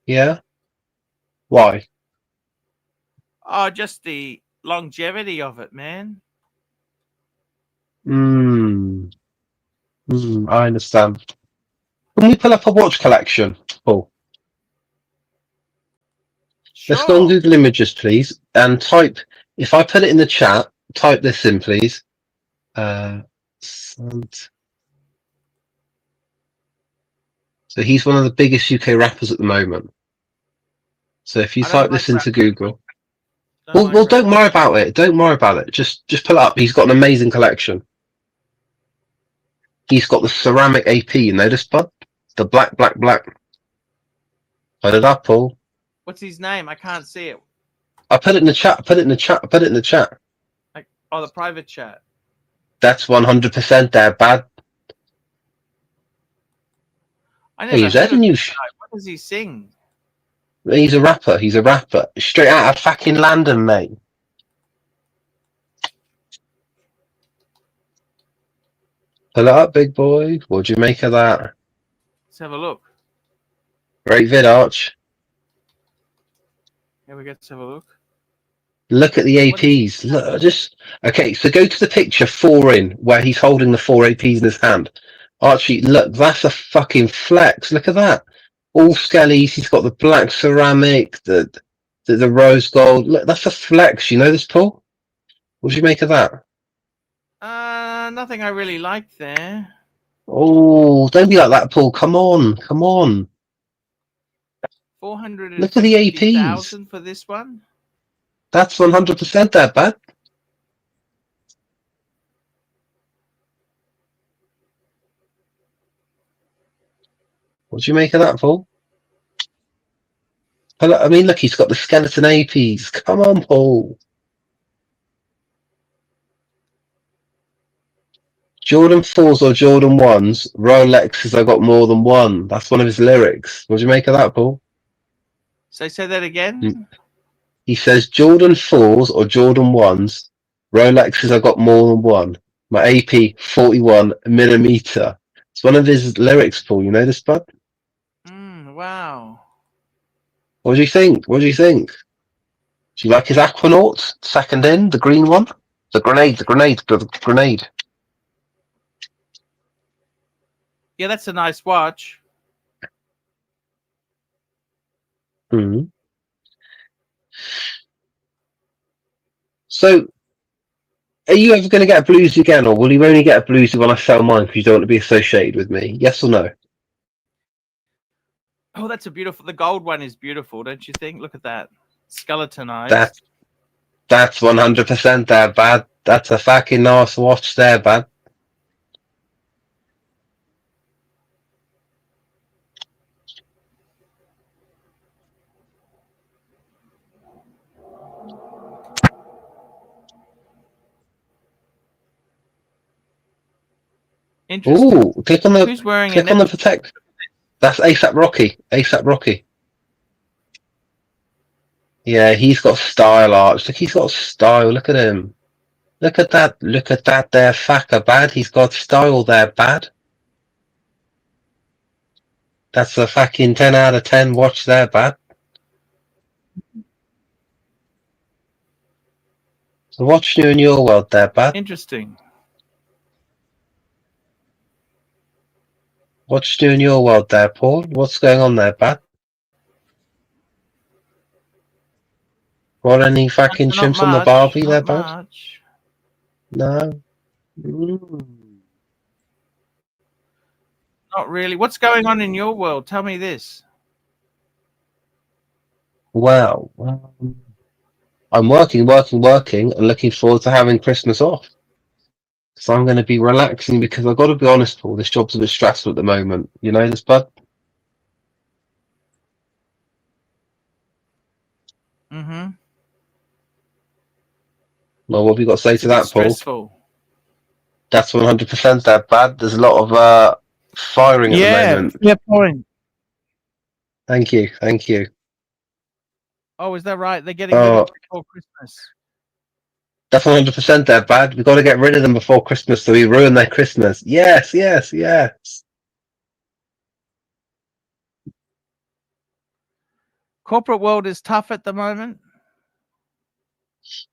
Speaker 4: Yeah. Why?
Speaker 1: Oh, just the longevity of it, man.
Speaker 4: I understand. Can we pull up a watch collection, Paul? Let's go on
Speaker 1: Sure.
Speaker 4: Google Images, please, and type. If I put it in the chat, type this in, please. So he's one of the biggest UK rappers at the moment. So if you
Speaker 1: I don't
Speaker 4: type
Speaker 1: like
Speaker 4: this
Speaker 1: rap.
Speaker 4: into Google,
Speaker 1: Don't like rap.
Speaker 4: don't worry about it. Don't worry about it. Just pull it up. He's got an amazing collection. He's got the ceramic AP. You notice, bud? The black. Put it up, Paul.
Speaker 1: What's his name? I can't see it.
Speaker 4: I put it in the chat. Put it in the chat.
Speaker 1: Oh, the private chat.
Speaker 4: That's 100% there, bad.
Speaker 1: I
Speaker 4: Hey,
Speaker 1: never
Speaker 4: is that
Speaker 1: heard
Speaker 4: a
Speaker 1: of
Speaker 4: new?
Speaker 1: this guy. What does he sing?
Speaker 4: He's a rapper. Straight out of fucking London, mate. Pull it up, big boy. What do you make of that?
Speaker 1: Let's have a look.
Speaker 4: Great vid, Arch.
Speaker 1: Here we go. Let's have a look.
Speaker 4: Look at the APs. Look, okay. So go to the picture 4 in where he's holding the 4 APs in his hand. Archie, look, that's a fucking flex. Look at that. All skellies. He's got the black ceramic, the rose gold. Look, that's a flex. You know this, Paul? What do you make of that?
Speaker 1: Nothing I really liked there.
Speaker 4: Oh, don't be like that, Paul. Come on.
Speaker 1: 450,000
Speaker 4: Look at the APs.
Speaker 1: for this one.
Speaker 4: That's 100% there, bud. What do you make of that, Paul? I mean, look, he's got the skeleton APs. Come on, Paul. Jordan 4s or Jordan 1s, Rolexes, I got more than one. That's one of his lyrics. What do you make of that, Paul?
Speaker 1: So say that again.
Speaker 4: He says Jordan 4s or Jordan 1s, Rolexes, I got more than one. My AP 41mm. It's one of his lyrics, Paul. You know this, bud?
Speaker 1: Wow.
Speaker 4: What do you think? Do you like his Aquanaut? Second in, the green one? The grenade.
Speaker 1: Yeah, that's a nice watch.
Speaker 4: So, are you ever going to get a bluesy again, or will you only get a bluesy when I sell mine because you don't want to be associated with me? Yes or no?
Speaker 1: Oh, that's a beautiful. The gold one is beautiful, don't you think? Look at that. Skeletonized.
Speaker 4: That's 100% there, bad. That's a fucking nice watch there, bad.
Speaker 1: Interesting.
Speaker 4: Ooh, click on the Patek. That's ASAP Rocky. Yeah, he's got style, Arch. Look, he's got style. Look at him. Look at that there, fucker, bad. He's got style there, bad. That's a fucking 10 out of 10 watch there, bad. So what's new in your world there, bad?
Speaker 1: Interesting.
Speaker 4: What's new in your world there, Paul? What's going on there, bad? Got any fucking chimps on the Barbie there, bud? No.
Speaker 1: Not really. What's going on in your world? Tell me this.
Speaker 4: Well, I'm working, and looking forward to having Christmas off. So I'm going to be relaxing because I've got to be honest, Paul, this job's a bit stressful at the moment. You know this, bud?
Speaker 1: Mm-hmm.
Speaker 4: Well, what have you got to say to that, Paul?
Speaker 1: Stressful.
Speaker 4: That's 100% that, bad. There's a lot of firing at the moment.
Speaker 1: Yeah, point.
Speaker 4: Thank you.
Speaker 1: Oh, is that right? They're getting rid of it before Christmas.
Speaker 4: That's 100% they're bad. We've got to get rid of them before Christmas so we ruin their Christmas. Yes, yes, yes.
Speaker 1: Corporate world is tough at the moment.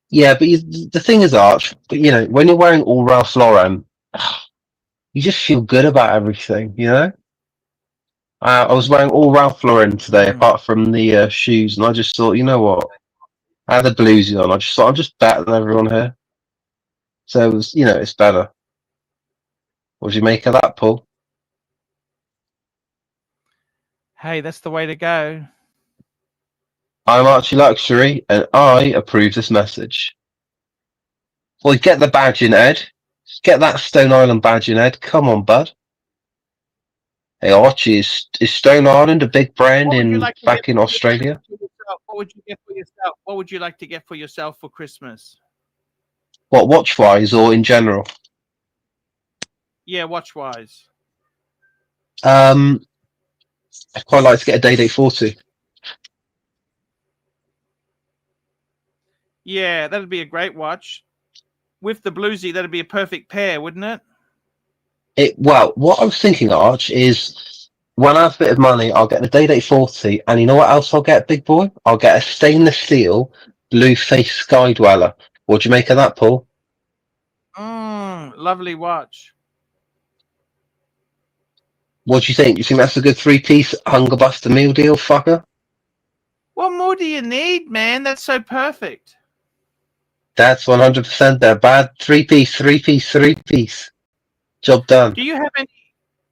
Speaker 4: Yeah, but the thing is, Arch, you know, when you're wearing all Ralph Lauren, you just feel good about everything, you know? I was wearing all Ralph Lauren today, apart from the shoes, and I just thought, you know what? I had the bluesy on. I just thought I'm just better than everyone here. So it was, you know, it's better. What do you make of that, Paul?
Speaker 1: Hey, that's the way to go.
Speaker 4: I'm ArchieLuxury, and I approve this message. Well, get the badge in, Ed. Get that Stone Island badge in, Ed. Come on, bud. Hey, Archie, is Stone Island a big brand back in Australia?
Speaker 1: What would you get for yourself? What would you like to get for yourself for Christmas?
Speaker 4: What, watch-wise or in general?
Speaker 1: Yeah, watch-wise.
Speaker 4: I'd quite like to get a Day-Date 40.
Speaker 1: Yeah, that'd be a great watch. With the bluesy, that'd be a perfect pair, wouldn't it?
Speaker 4: Well, what I was thinking, Arch, is when I have a bit of money, I'll get the Day-Date 40, and you know what else I'll get, big boy? I'll get a stainless steel blue face Sky Dweller. What do you make of that, Paul?
Speaker 1: Lovely watch.
Speaker 4: What do you think? You think that's a good three-piece Hunger Buster meal deal, fucker?
Speaker 1: What more do you need, man? That's so perfect.
Speaker 4: That's 100% their bad three-piece. Job done.
Speaker 1: Do you have any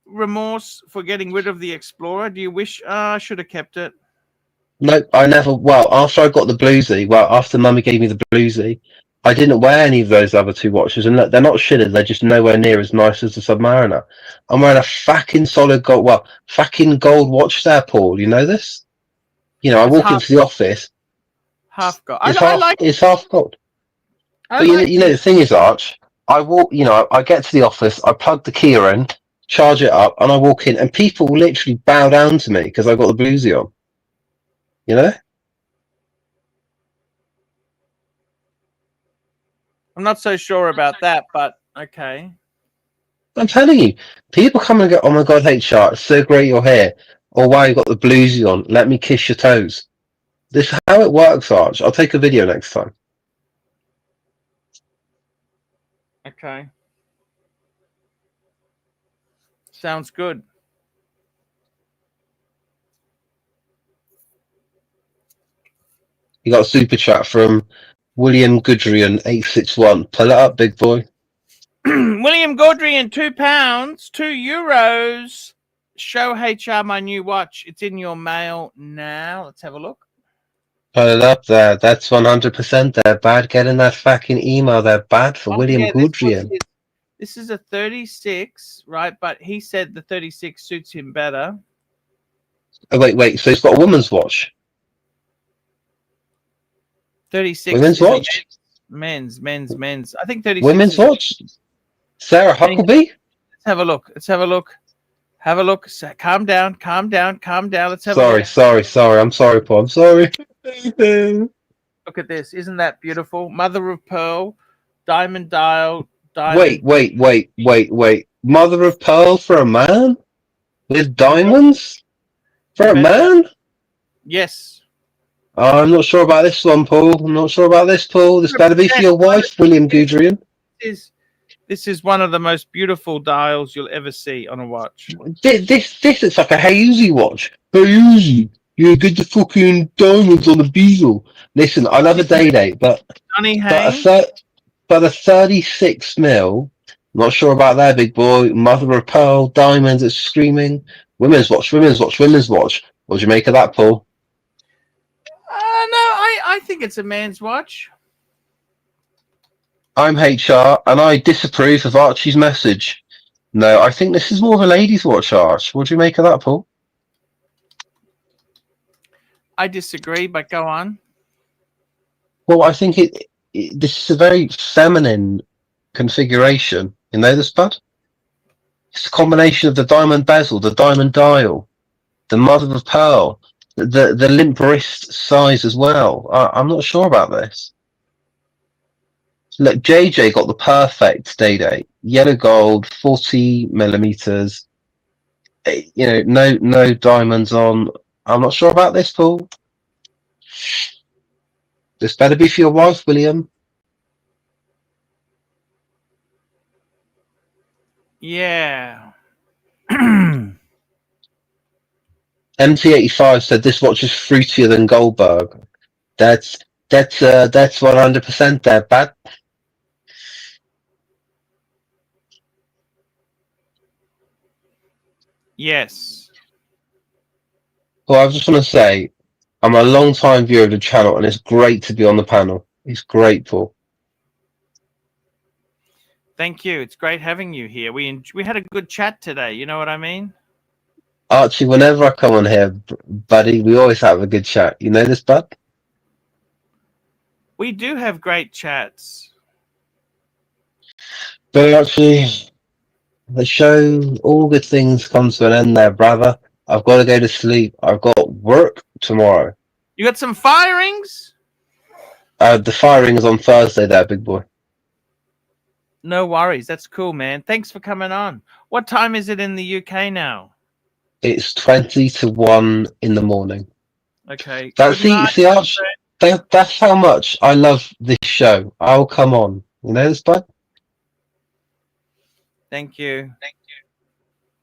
Speaker 1: remorse for getting rid of the Explorer? Do you wish I should have kept it?
Speaker 4: Nope, I never. Well, after I got the bluesy, after Mummy gave me the bluesy, I didn't wear any of those other two watches, and look, they're not shitted. They're just nowhere near as nice as the Submariner. I'm wearing a fucking solid gold, fucking gold watch there, Paul. You know this? You know, I walk into the office.
Speaker 1: Half gold.
Speaker 4: It's half gold. But you know, the thing is, Arch, I walk. You know, I get to the office, I plug the key in, charge it up, and I walk in, and people literally bow down to me because I got the bluesy on. You know?
Speaker 1: I'm not so sure about that, but okay.
Speaker 4: I'm telling you, people come and go, oh my god, HR, it's so great you're here. Oh wow, you got the bluesy on. Let me kiss your toes. This is how it works, Arch. I'll take a video next time.
Speaker 1: Okay. Sounds good.
Speaker 4: You got a super chat from William Goodrian 861. Pull it up, big boy.
Speaker 1: William Godrian, £2, €2. Show HR my new watch. It's in your mail now. Let's have a look.
Speaker 4: Pull it up there. That's 100% they're bad. Get in that fucking email. They're bad for William Goodrian.
Speaker 1: This is a 36, right? But he said the 36 suits him better.
Speaker 4: Oh, wait. So he's got a woman's watch?
Speaker 1: 36.
Speaker 4: Women's watch?
Speaker 1: Men's. I think 36.
Speaker 4: Women's watch? Sarah Huckabee?
Speaker 1: Let's have a look. Have a look. Calm down. Let's have a look.
Speaker 4: Sorry. I'm sorry, Paul. I'm sorry.
Speaker 1: Look at this. Isn't that beautiful? Mother of pearl, diamond dial.
Speaker 4: Wait. Mother of pearl for a man? With diamonds? For a man?
Speaker 1: Yes.
Speaker 4: I'm not sure about this one, Paul. This better be for your wife, William Goodrian.
Speaker 1: This is one of the most beautiful dials you'll ever see on a watch.
Speaker 4: This is like a Hazy watch. Hazy. You get the fucking diamonds on the bezel. Listen, I love a day-date, but a 36 mil, not sure about that, big boy. Mother of pearl, diamonds, it's screaming. Women's watch. What do you make of that, Paul?
Speaker 1: No, I think it's a man's watch.
Speaker 4: I'm HR, and I disapprove of Archie's message. No, I think this is more of a lady's watch, Arch. What do you make of that, Paul?
Speaker 1: I disagree, but go on.
Speaker 4: Well, I think this is a very feminine configuration. You know this, bud? It's a combination of the diamond bezel, the diamond dial, the mother of pearl, the limp wrist size as well. I'm not sure about this. Look, JJ got the perfect day date. Yellow gold, 40 millimeters. You know, no diamonds on. I'm not sure about this, Paul. This better be for your wife, William.
Speaker 1: Yeah.
Speaker 4: MT85 said this watch is fruitier than Goldberg. That's 100% there, bad.
Speaker 1: Yes.
Speaker 4: Well, I just want to say, I'm a long time viewer of the channel, and it's great to be on the panel. It's great, Paul.
Speaker 1: Thank you. It's great having you here. We had a good chat today. You know what I mean?
Speaker 4: Archie, whenever I come on here, buddy, we always have a good chat. You know this, bud?
Speaker 1: We do have great chats.
Speaker 4: But Archie, the show, all good things come to an end there, brother. I've got to go to sleep. I've got work tomorrow.
Speaker 1: You got some firings?
Speaker 4: The firing is on Thursday there, big boy.
Speaker 1: No worries. That's cool, man. Thanks for coming on. What time is it in the UK now?
Speaker 4: It's 20 to 1 in the morning.
Speaker 1: Okay.
Speaker 4: See, Arch, that's how much I love this show. Oh, come on. You know this, bud?
Speaker 1: Thank you.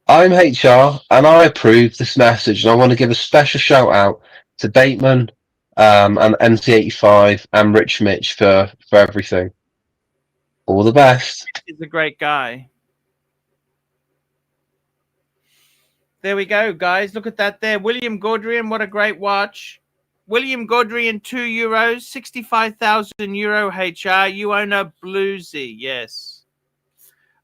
Speaker 4: I'm HR, and I approve this message, and I want to give a special shout out to Bateman, and MT85 and Rich Mitch for everything. All the best.
Speaker 1: He's a great guy. There we go, guys. Look at that there. William Gaudrian, what a great watch. William Gaudrian, €2, 65,000 euro HR. You own a bluesy, yes.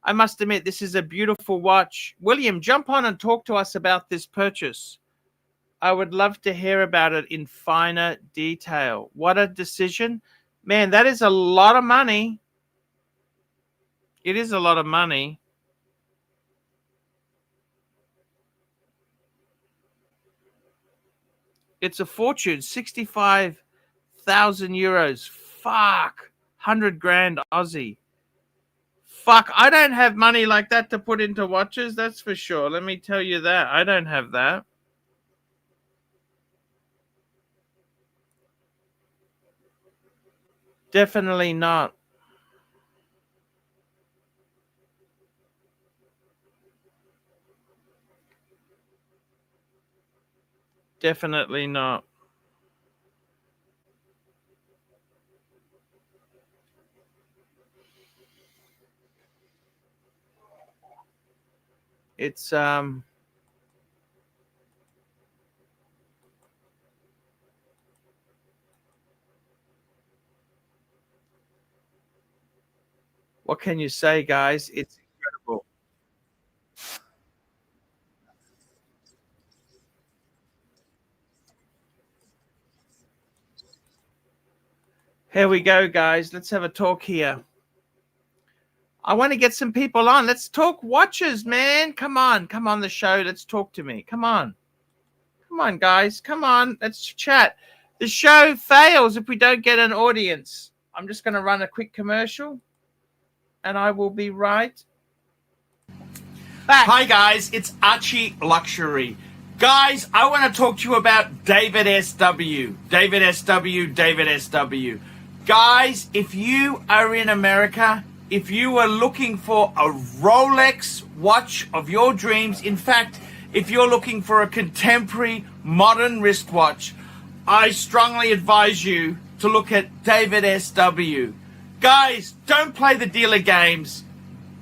Speaker 1: I must admit, this is a beautiful watch. William, jump on and talk to us about this purchase. I would love to hear about it in finer detail. What a decision. Man, that is a lot of money. It is a lot of money. It's a fortune, 65,000 euros. Fuck. 100 grand Aussie. Fuck, I don't have money like that to put into watches, that's for sure. Let me tell you that. I don't have that. Definitely not. Definitely not. It's what can you say, guys? It's incredible. Here we go, guys. Let's have a talk here. I want to get some people on. Let's talk watches, man. Come on the show. Let's talk to me. Come on, guys. Come on. Let's chat. The show fails if we don't get an audience. I'm just going to run a quick commercial, and I will be right back. Hi, guys. It's ArchieLuxury. Guys, I want to talk to you about David SW. David SW. Guys, if you are in America, if you are looking for a Rolex watch of your dreams, in fact, if you're looking for a contemporary modern wristwatch, I strongly advise you to look at David SW. Guys, don't play the dealer games.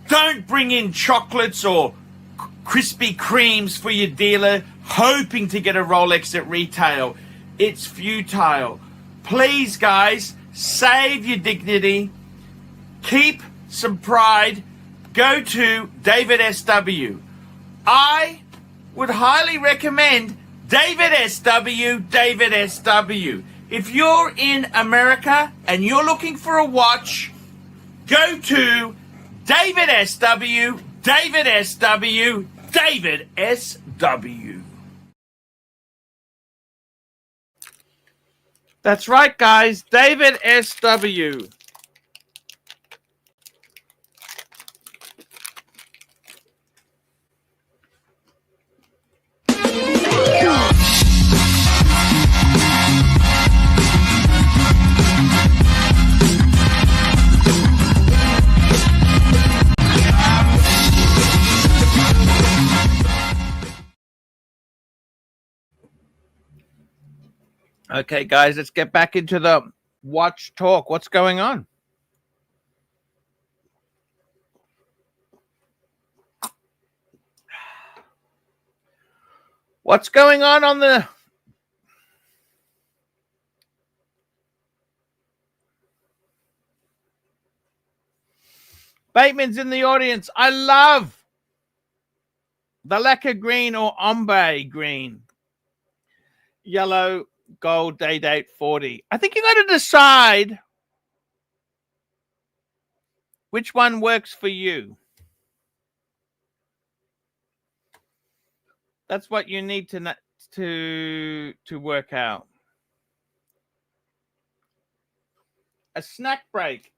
Speaker 1: Don't bring in chocolates or Krispy Kremes for your dealer hoping to get a Rolex at retail. It's futile. Please, guys, save your dignity. Keep some pride. Go to David SW. I would highly recommend David SW. If you're in America and you're looking for a watch, go to David SW. That's right, guys. David SW. Okay, guys, let's get back into the watch talk. What's going on? What's going on the... Bateman's in the audience. I love the lacquer green or ombre green. Yellow, gold, day date 40. I think you got to decide which one works for you. That's what you need to work out. A snack break.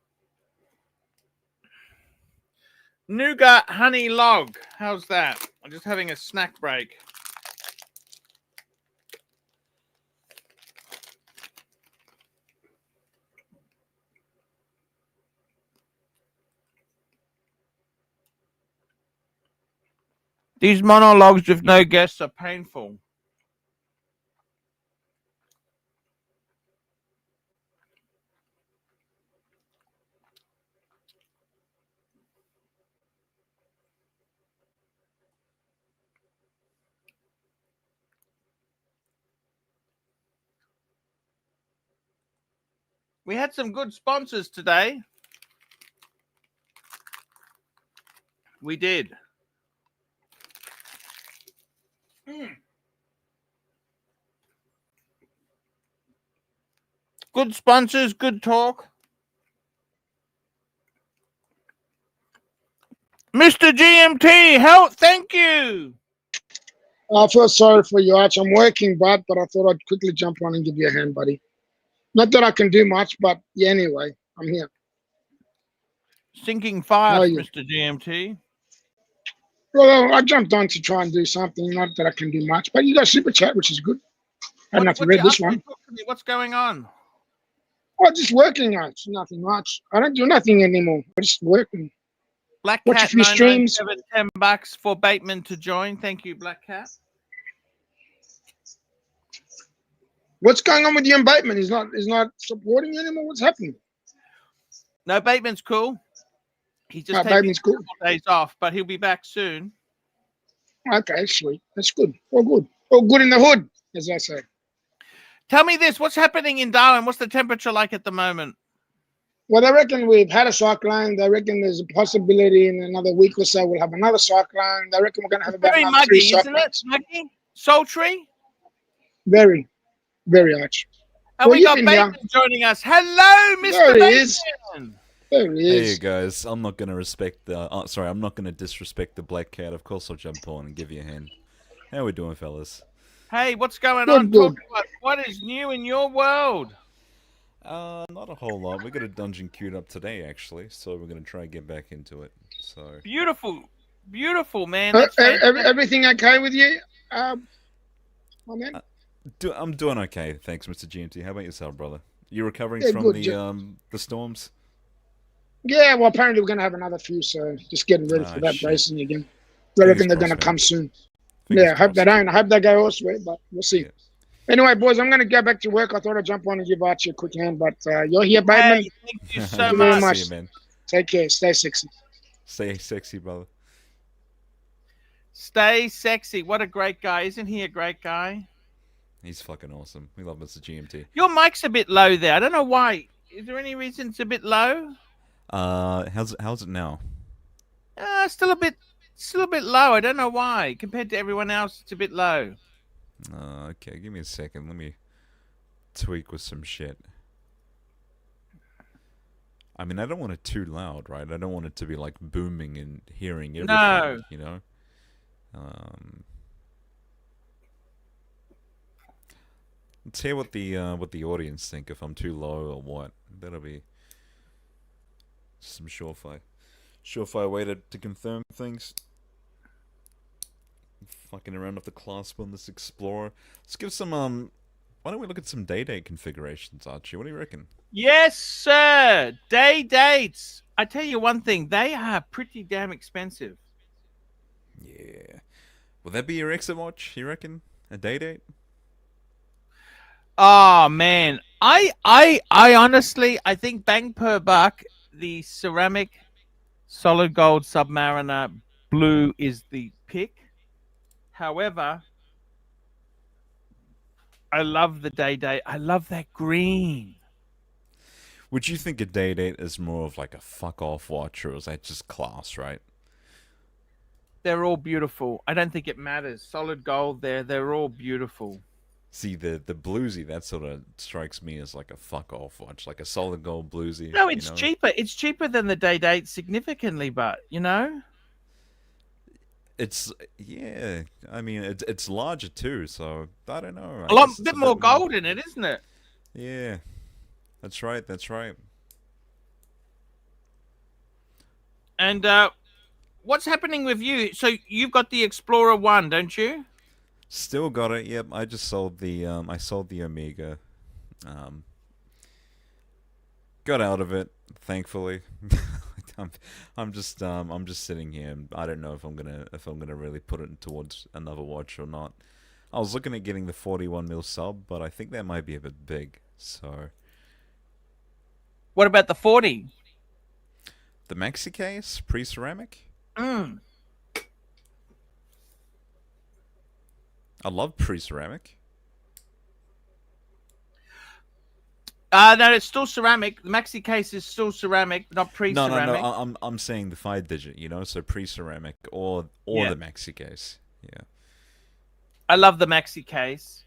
Speaker 1: Nougat honey log. How's that? I'm just having a snack break. These monologues with no guests are painful. We had some good sponsors today. We did. Good sponsors, good talk. Mr. GMT, help, thank you.
Speaker 5: I feel sorry for you, Arch. I'm working, but I thought I'd quickly jump on and give you a hand, buddy. Not that I can do much, but yeah, anyway, I'm here.
Speaker 1: Sinking fast, Mr. GMT.
Speaker 5: Well, I jumped on to try and do something. Not that I can do much, but you got super chat, which is good. I hadn't read this one.
Speaker 1: What's going on?
Speaker 5: Oh, just working, Arch. Nothing much. I don't do nothing anymore. I'm just working.
Speaker 1: Black
Speaker 5: Watch
Speaker 1: Cat
Speaker 5: a few streams.
Speaker 1: $10 for Bateman to join. Thank you, Black Cat.
Speaker 5: What's going on with you and Bateman? He's not supporting you anymore. What's happening?
Speaker 1: No, Bateman's cool. He's just taking
Speaker 5: Bateman's cool.
Speaker 1: Days off, but he'll be back soon.
Speaker 5: Okay, sweet. That's good. All good. All good in the hood, as I say.
Speaker 1: Tell me this. What's happening in Darwin? What's the temperature like at the moment?
Speaker 5: Well, they reckon we've had a cyclone. They reckon there's a possibility in another week or so we'll have another cyclone. They reckon we're going to have about
Speaker 1: very
Speaker 5: another
Speaker 1: muggy,
Speaker 5: 3 cyclones.
Speaker 1: Isn't it? Muggy? Sultry?
Speaker 5: Very, very much.
Speaker 1: And we got Bateman joining us. Hello, Mr.
Speaker 5: There
Speaker 1: Bateman.
Speaker 5: he is. There he is.
Speaker 6: Hey guys, I'm not going to respect the... sorry, I'm not going to disrespect the Black Cat. Of course I'll jump on and give you a hand. How we doing, fellas?
Speaker 1: Hey, what's going on?
Speaker 5: Good.
Speaker 1: Talk to us. What is new in your world?
Speaker 6: Not a whole lot. We got a dungeon queued up today, actually, so we're going to try and get back into it. So
Speaker 1: beautiful, beautiful, man.
Speaker 5: Everything okay with you, my man?
Speaker 6: I'm doing okay, thanks, Mr. GMT. How about yourself, brother? You recovering from the storms?
Speaker 5: Yeah, well, apparently we're going to have another few, so just getting ready for that racing again. I reckon they're going to come soon. Yeah, I hope they don't. I hope they go elsewhere, but we'll see. Yeah. Anyway, boys, I'm going to go back to work. I thought I'd jump on and give Archie a quick hand, but you're here, Bateman.
Speaker 1: Hey, thank you so much.
Speaker 6: You, man.
Speaker 5: Take care. Stay sexy.
Speaker 6: Stay sexy, brother.
Speaker 1: Stay sexy. What a great guy. Isn't he a great guy?
Speaker 6: He's fucking awesome. We love Mr. GMT.
Speaker 1: Your mic's a bit low there. I don't know why. Is there any reason it's a bit low?
Speaker 6: How's it now?
Speaker 1: Still a bit low. I don't know why. Compared to everyone else, it's a bit low.
Speaker 6: Okay, give me a second. Let me tweak with some shit. I mean, I don't want it too loud, right? I don't want it to be like booming and hearing everything,
Speaker 1: no.
Speaker 6: You know? Let's hear what the audience think, if I'm too low or what. That'll be some surefire way to confirm things. Fucking around with the clasp on this Explorer. Let's give some why don't we look at some day-date configurations, Archie? What do you reckon?
Speaker 1: Yes, sir. Day dates. I tell you one thing, they are pretty damn expensive.
Speaker 6: Yeah. Will that be your exit watch, you reckon? A day date?
Speaker 1: Oh man, I honestly, I think bang per buck, the ceramic solid gold Submariner blue is the pick. However, I love the day. I love that green.
Speaker 6: Would you think a day-date is more of like a fuck-off watch, or is that just class, right?
Speaker 1: They're all beautiful. I don't think it matters. Solid gold there, they're all beautiful.
Speaker 6: See, the bluesy, that sort of strikes me as like a fuck-off watch, like a solid gold bluesy.
Speaker 1: No, it's
Speaker 6: you know?
Speaker 1: cheaper. It's cheaper than the day significantly, but you know.
Speaker 6: It's yeah. I mean, it's larger too, so I don't know.
Speaker 1: A lot bit more gold in it, isn't it?
Speaker 6: Yeah, that's right. That's right.
Speaker 1: And what's happening with you? So you've got the Explorer 1, don't you?
Speaker 6: Still got it. Yep. I just sold the I sold the Omega. Got out of it, thankfully. I'm just sitting here. And I don't know if I'm gonna really put it towards another watch or not. I was looking at getting the 41mm sub, but I think that might be a bit big. So.
Speaker 1: What about the 40?
Speaker 6: The maxi case, pre-ceramic.
Speaker 1: Mm.
Speaker 6: I love pre-ceramic.
Speaker 1: No, it's still ceramic. The maxi case is still ceramic, not pre-ceramic.
Speaker 6: No. I'm saying the 5-digit, you know, so pre-ceramic or
Speaker 1: Yeah.
Speaker 6: the maxi case. Yeah.
Speaker 1: I love the maxi case.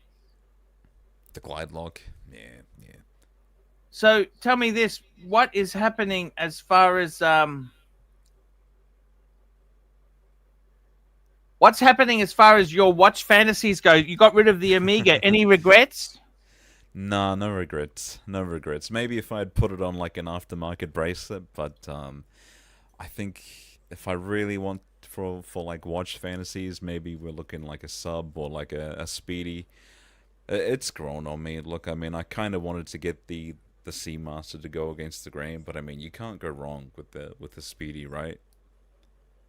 Speaker 6: The glide lock. Yeah.
Speaker 1: So tell me this: what is happening as far as what's happening as far as your watch fantasies go? You got rid of the Omega. Any regrets?
Speaker 6: Nah, no regrets. No regrets. Maybe if I'd put it on like an aftermarket bracelet, but I think if I really want for like watch fantasies, maybe we're looking like a sub or like a speedy. It's grown on me. Look, I mean, I kind of wanted to get the Seamaster to go against the grain, but I mean, you can't go wrong with the speedy, right?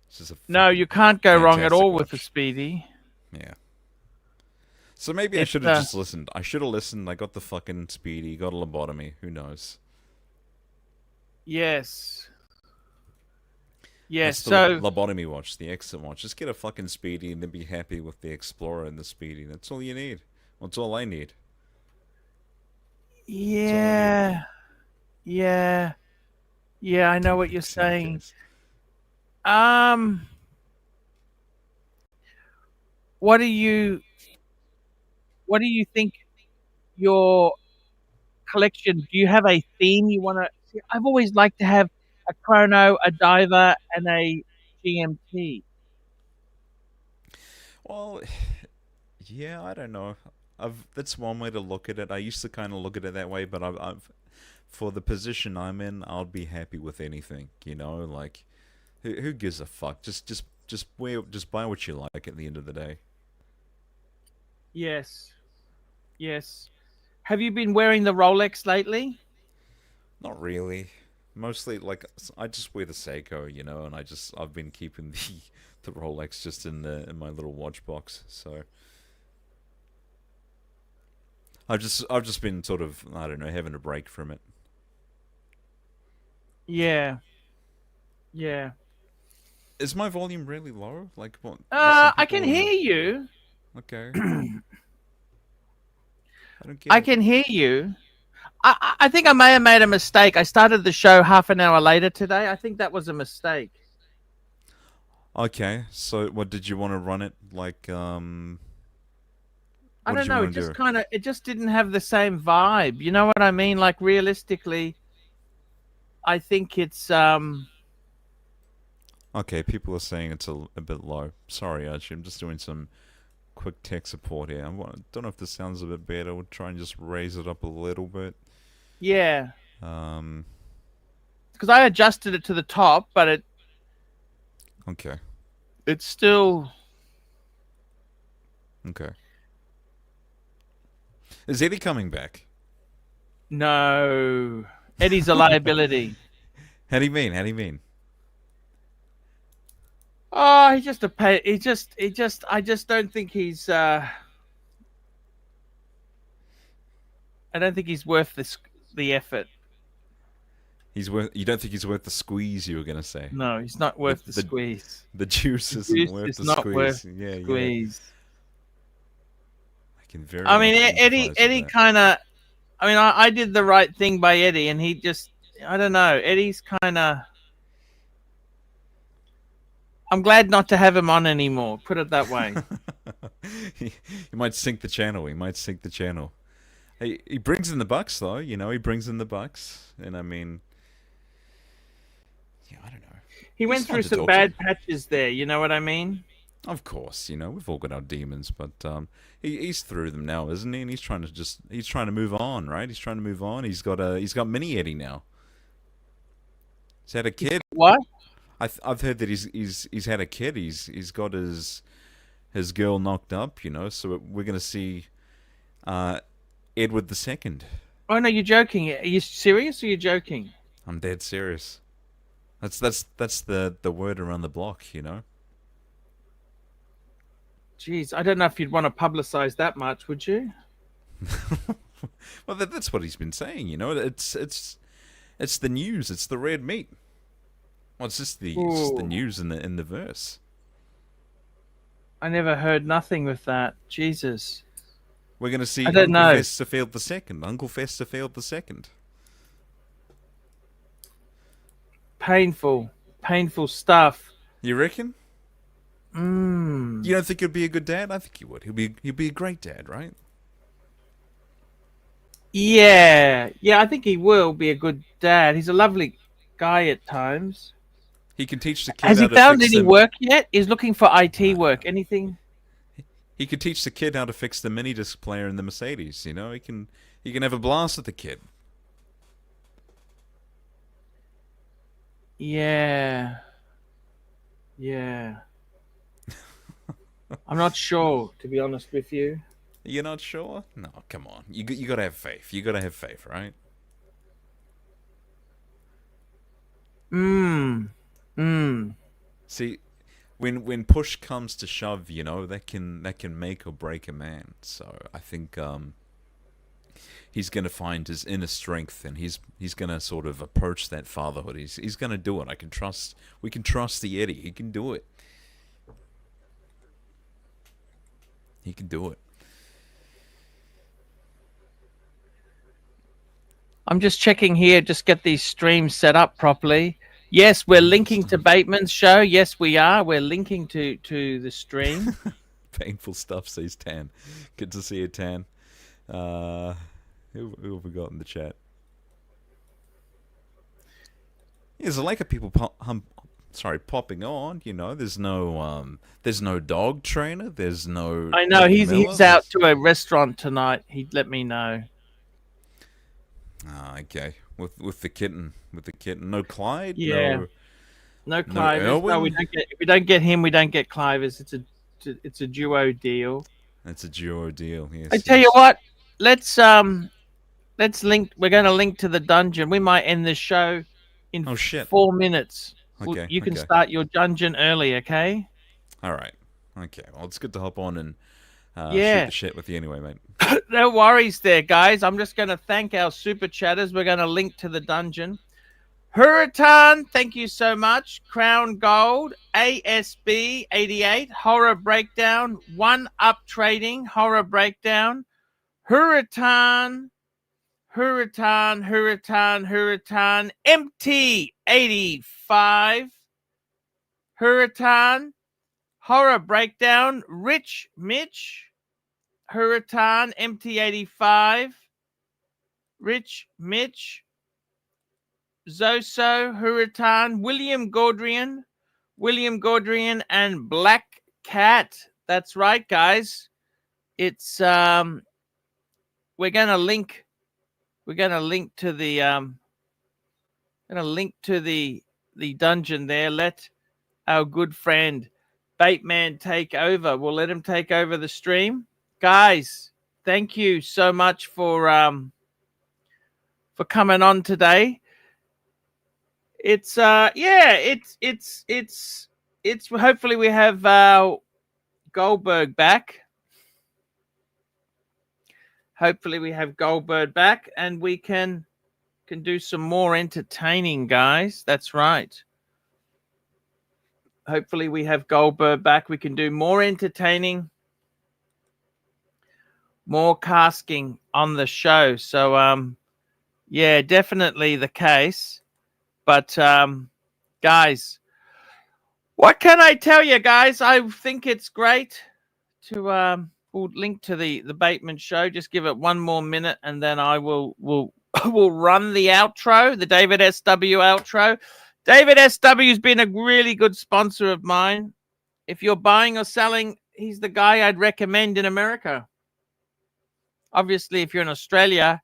Speaker 6: It's just
Speaker 1: No, you can't go wrong at all
Speaker 6: watch.
Speaker 1: with the speedy.
Speaker 6: Yeah. So maybe I should have just listened. I should have listened. I got the fucking speedy, got a lobotomy. Who knows?
Speaker 1: Yes.
Speaker 6: That's the
Speaker 1: So
Speaker 6: lobotomy watch, the exit watch. Just get a fucking speedy and then be happy with the Explorer and the speedy. That's all you need. That's all I need.
Speaker 1: yeah, yeah, I know what you're saying. What do you think your collection? Do you have a theme you want to? I've always liked to have a chrono, a diver, and a GMT.
Speaker 6: Well, yeah, I don't know. That's one way to look at it. I used to kind of look at it that way, but I've for the position I'm in, I'll be happy with anything. You know, like who gives a fuck? Just buy what you like at the end of the day.
Speaker 1: Yes. Have you been wearing the Rolex lately?
Speaker 6: Not really. Mostly, like, I just wear the Seiko, you know, and I've been keeping the Rolex just in my little watch box. So I've just been sort of, I don't know, having a break from it.
Speaker 1: Yeah.
Speaker 6: Is my volume really low? Like what?
Speaker 1: I can hear you.
Speaker 6: Okay. I don't get
Speaker 1: I
Speaker 6: it.
Speaker 1: can hear you. I think I may have made a mistake. I started the show half an hour later today. I think that was a mistake.
Speaker 6: Okay, so what did you want to run it like?
Speaker 1: I don't know. It just didn't have the same vibe. You know what I mean? Like realistically, I think it's
Speaker 6: Okay, people are saying it's a bit low. Sorry, Archie. I'm just doing some quick tech support here. I don't know if this sounds a bit better. We'll try and just raise it up a little bit.
Speaker 1: Yeah. Because I adjusted it to the top, but
Speaker 6: Okay.
Speaker 1: it's still.
Speaker 6: Okay. Is Eddie coming back?
Speaker 1: No. Eddie's a liability.
Speaker 6: How do you mean?
Speaker 1: Oh, he's just a pay. I just don't think he's. I don't think he's worth the effort.
Speaker 6: He's worth. You don't think he's worth the squeeze? You were gonna say.
Speaker 1: No, he's not worth the squeeze.
Speaker 6: The juice
Speaker 1: The
Speaker 6: isn't
Speaker 1: juice
Speaker 6: worth
Speaker 1: is
Speaker 6: the
Speaker 1: not
Speaker 6: squeeze.
Speaker 1: worth
Speaker 6: Yeah, yeah.
Speaker 1: squeeze.
Speaker 6: I can very.
Speaker 1: I mean,
Speaker 6: much
Speaker 1: Eddie
Speaker 6: empathise with that.
Speaker 1: kind of. I mean, I did the right thing by Eddie, and he just. I don't know. Eddie's kind of. I'm glad not to have him on anymore. Put it that way.
Speaker 6: he might sink the channel. He might sink the channel. He brings in the bucks though. You know, he brings in the bucks, and I mean, yeah, I don't know.
Speaker 1: He went through some bad patches there. You know what I mean?
Speaker 6: Of course, you know we've all got our demons, but he's through them now, isn't he? And he's trying to move on, right? He's trying to move on. He's got mini Eddie now. He's had a kid.
Speaker 1: What?
Speaker 6: I've heard that he's had a kid. He's got his girl knocked up, you know. So we're gonna see Edward II.
Speaker 1: Oh no, you're joking. Are you serious or you're joking?
Speaker 6: I'm dead serious. That's the word around the block, you know.
Speaker 1: Jeez, I don't know if you'd want to publicize that much, would you?
Speaker 6: Well, that's what he's been saying, you know. It's the news. It's the red meat. Well, it's just the news in the verse.
Speaker 1: I never heard nothing with that. Jesus.
Speaker 6: We're gonna see
Speaker 1: I don't know.
Speaker 6: Festerfield II. Uncle Festerfield II.
Speaker 1: Painful stuff.
Speaker 6: You reckon?
Speaker 1: Mm.
Speaker 6: You don't think he'd be a good dad? I think he would. He'd be a great dad, right?
Speaker 1: Yeah, I think he will be a good dad. He's a lovely guy at times.
Speaker 6: He can teach the kid.
Speaker 1: Has he
Speaker 6: how to
Speaker 1: found
Speaker 6: fix
Speaker 1: any work yet? He's looking for IT work. Anything?
Speaker 6: He could teach the kid how to fix the mini disc player in the Mercedes. You know, he can have a blast with the kid.
Speaker 1: Yeah. I'm not sure, to be honest with you.
Speaker 6: You're not sure? No, come on. You gotta have faith. You gotta have faith, right? See, when push comes to shove, you know, that can make or break a man. So I think he's gonna find his inner strength, and he's gonna sort of approach that fatherhood. He's gonna do it. We can trust the Eddie. He can do it. He can do it.
Speaker 1: I'm just checking here, just get these streams set up properly. Yes, we're linking to Bateman's show. Yes, we are. We're linking to the stream.
Speaker 6: Painful stuff, says Tan. Good to see you, Tan. Who have we got in the chat? Yeah, there's a lake of people popping on. You know, there's no dog trainer. There's no.
Speaker 1: I know he's out to a restaurant tonight. He let me know.
Speaker 6: Ah, okay. With the kitten, no Clyde.
Speaker 1: Yeah. No Clivers.
Speaker 6: Erwin?
Speaker 1: No, we don't get. If we don't get him, we don't get Clivers. It's a duo deal.
Speaker 6: It's a duo deal. Yes.
Speaker 1: I tell you what. Let's link. We're going to link to the dungeon. We might end the show in 4 minutes.
Speaker 6: Okay.
Speaker 1: You can start your dungeon early, okay?
Speaker 6: All right. Okay. Well, it's good to hop on and shoot the shit with you anyway, mate.
Speaker 1: No worries there, guys. I'm just going to thank our super chatters. We're going to link to the dungeon. Hurritan, thank you so much. Crown Gold, ASB 88, Horror Breakdown, One Up Trading, Horror Breakdown. Hurritan, Empty 85. Hurritan, Horror Breakdown, Rich Mitch. Hurritan, Empty 85. Rich Mitch. Zoso, Hurritan, William Gaudrian, and Black Cat. That's right, guys. It's we're gonna link to the dungeon there. Let our good friend Bateman take over. We'll let him take over the stream. Guys, thank you so much for coming on today. It's it's hopefully we have Goldberg back. hopefully we have Goldberg back and we can do some more entertaining, guys. That's right. Hopefully we have Goldberg back. We can do more entertaining, more casking on the show. So, yeah, definitely the case. But, guys, what can I tell you, guys? I think it's great to we'll link to the Bateman show. Just give it one more minute, and then I will run the outro, the David SW outro. David SW has been a really good sponsor of mine. If you're buying or selling, he's the guy I'd recommend in America. Obviously, if you're in Australia,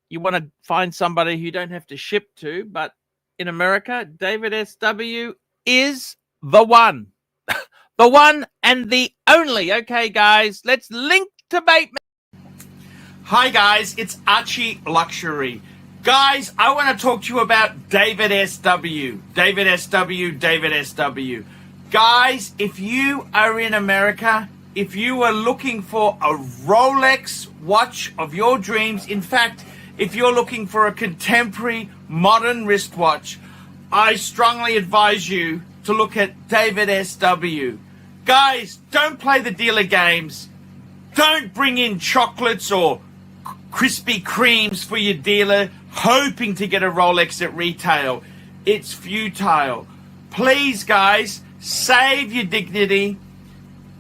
Speaker 1: you want to find somebody who you don't have to ship to. But in America, David SW is the one. The one and the only. Okay, guys, let's link to Bateman. Hi, guys. It's ArchieLuxury. Guys, I want to talk to you about David SW. David SW, David SW. Guys, if you are in America, if you are looking for a Rolex watch of your dreams, in fact, if you're looking for a contemporary modern wristwatch, I strongly advise you to look at David SW. Guys, don't play the dealer games. Don't bring in chocolates or Krispy Kremes for your dealer hoping to get a Rolex at retail. It's futile. Please, guys, save your dignity.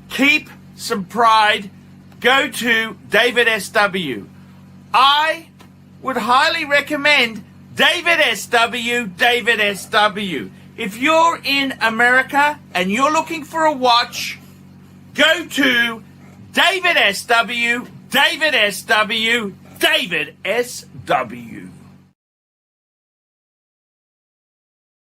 Speaker 1: Keep some pride. Go to David SW. I would highly recommend David SW, David SW. If you're in America and you're looking for a watch, go to David SW, David SW, David SW.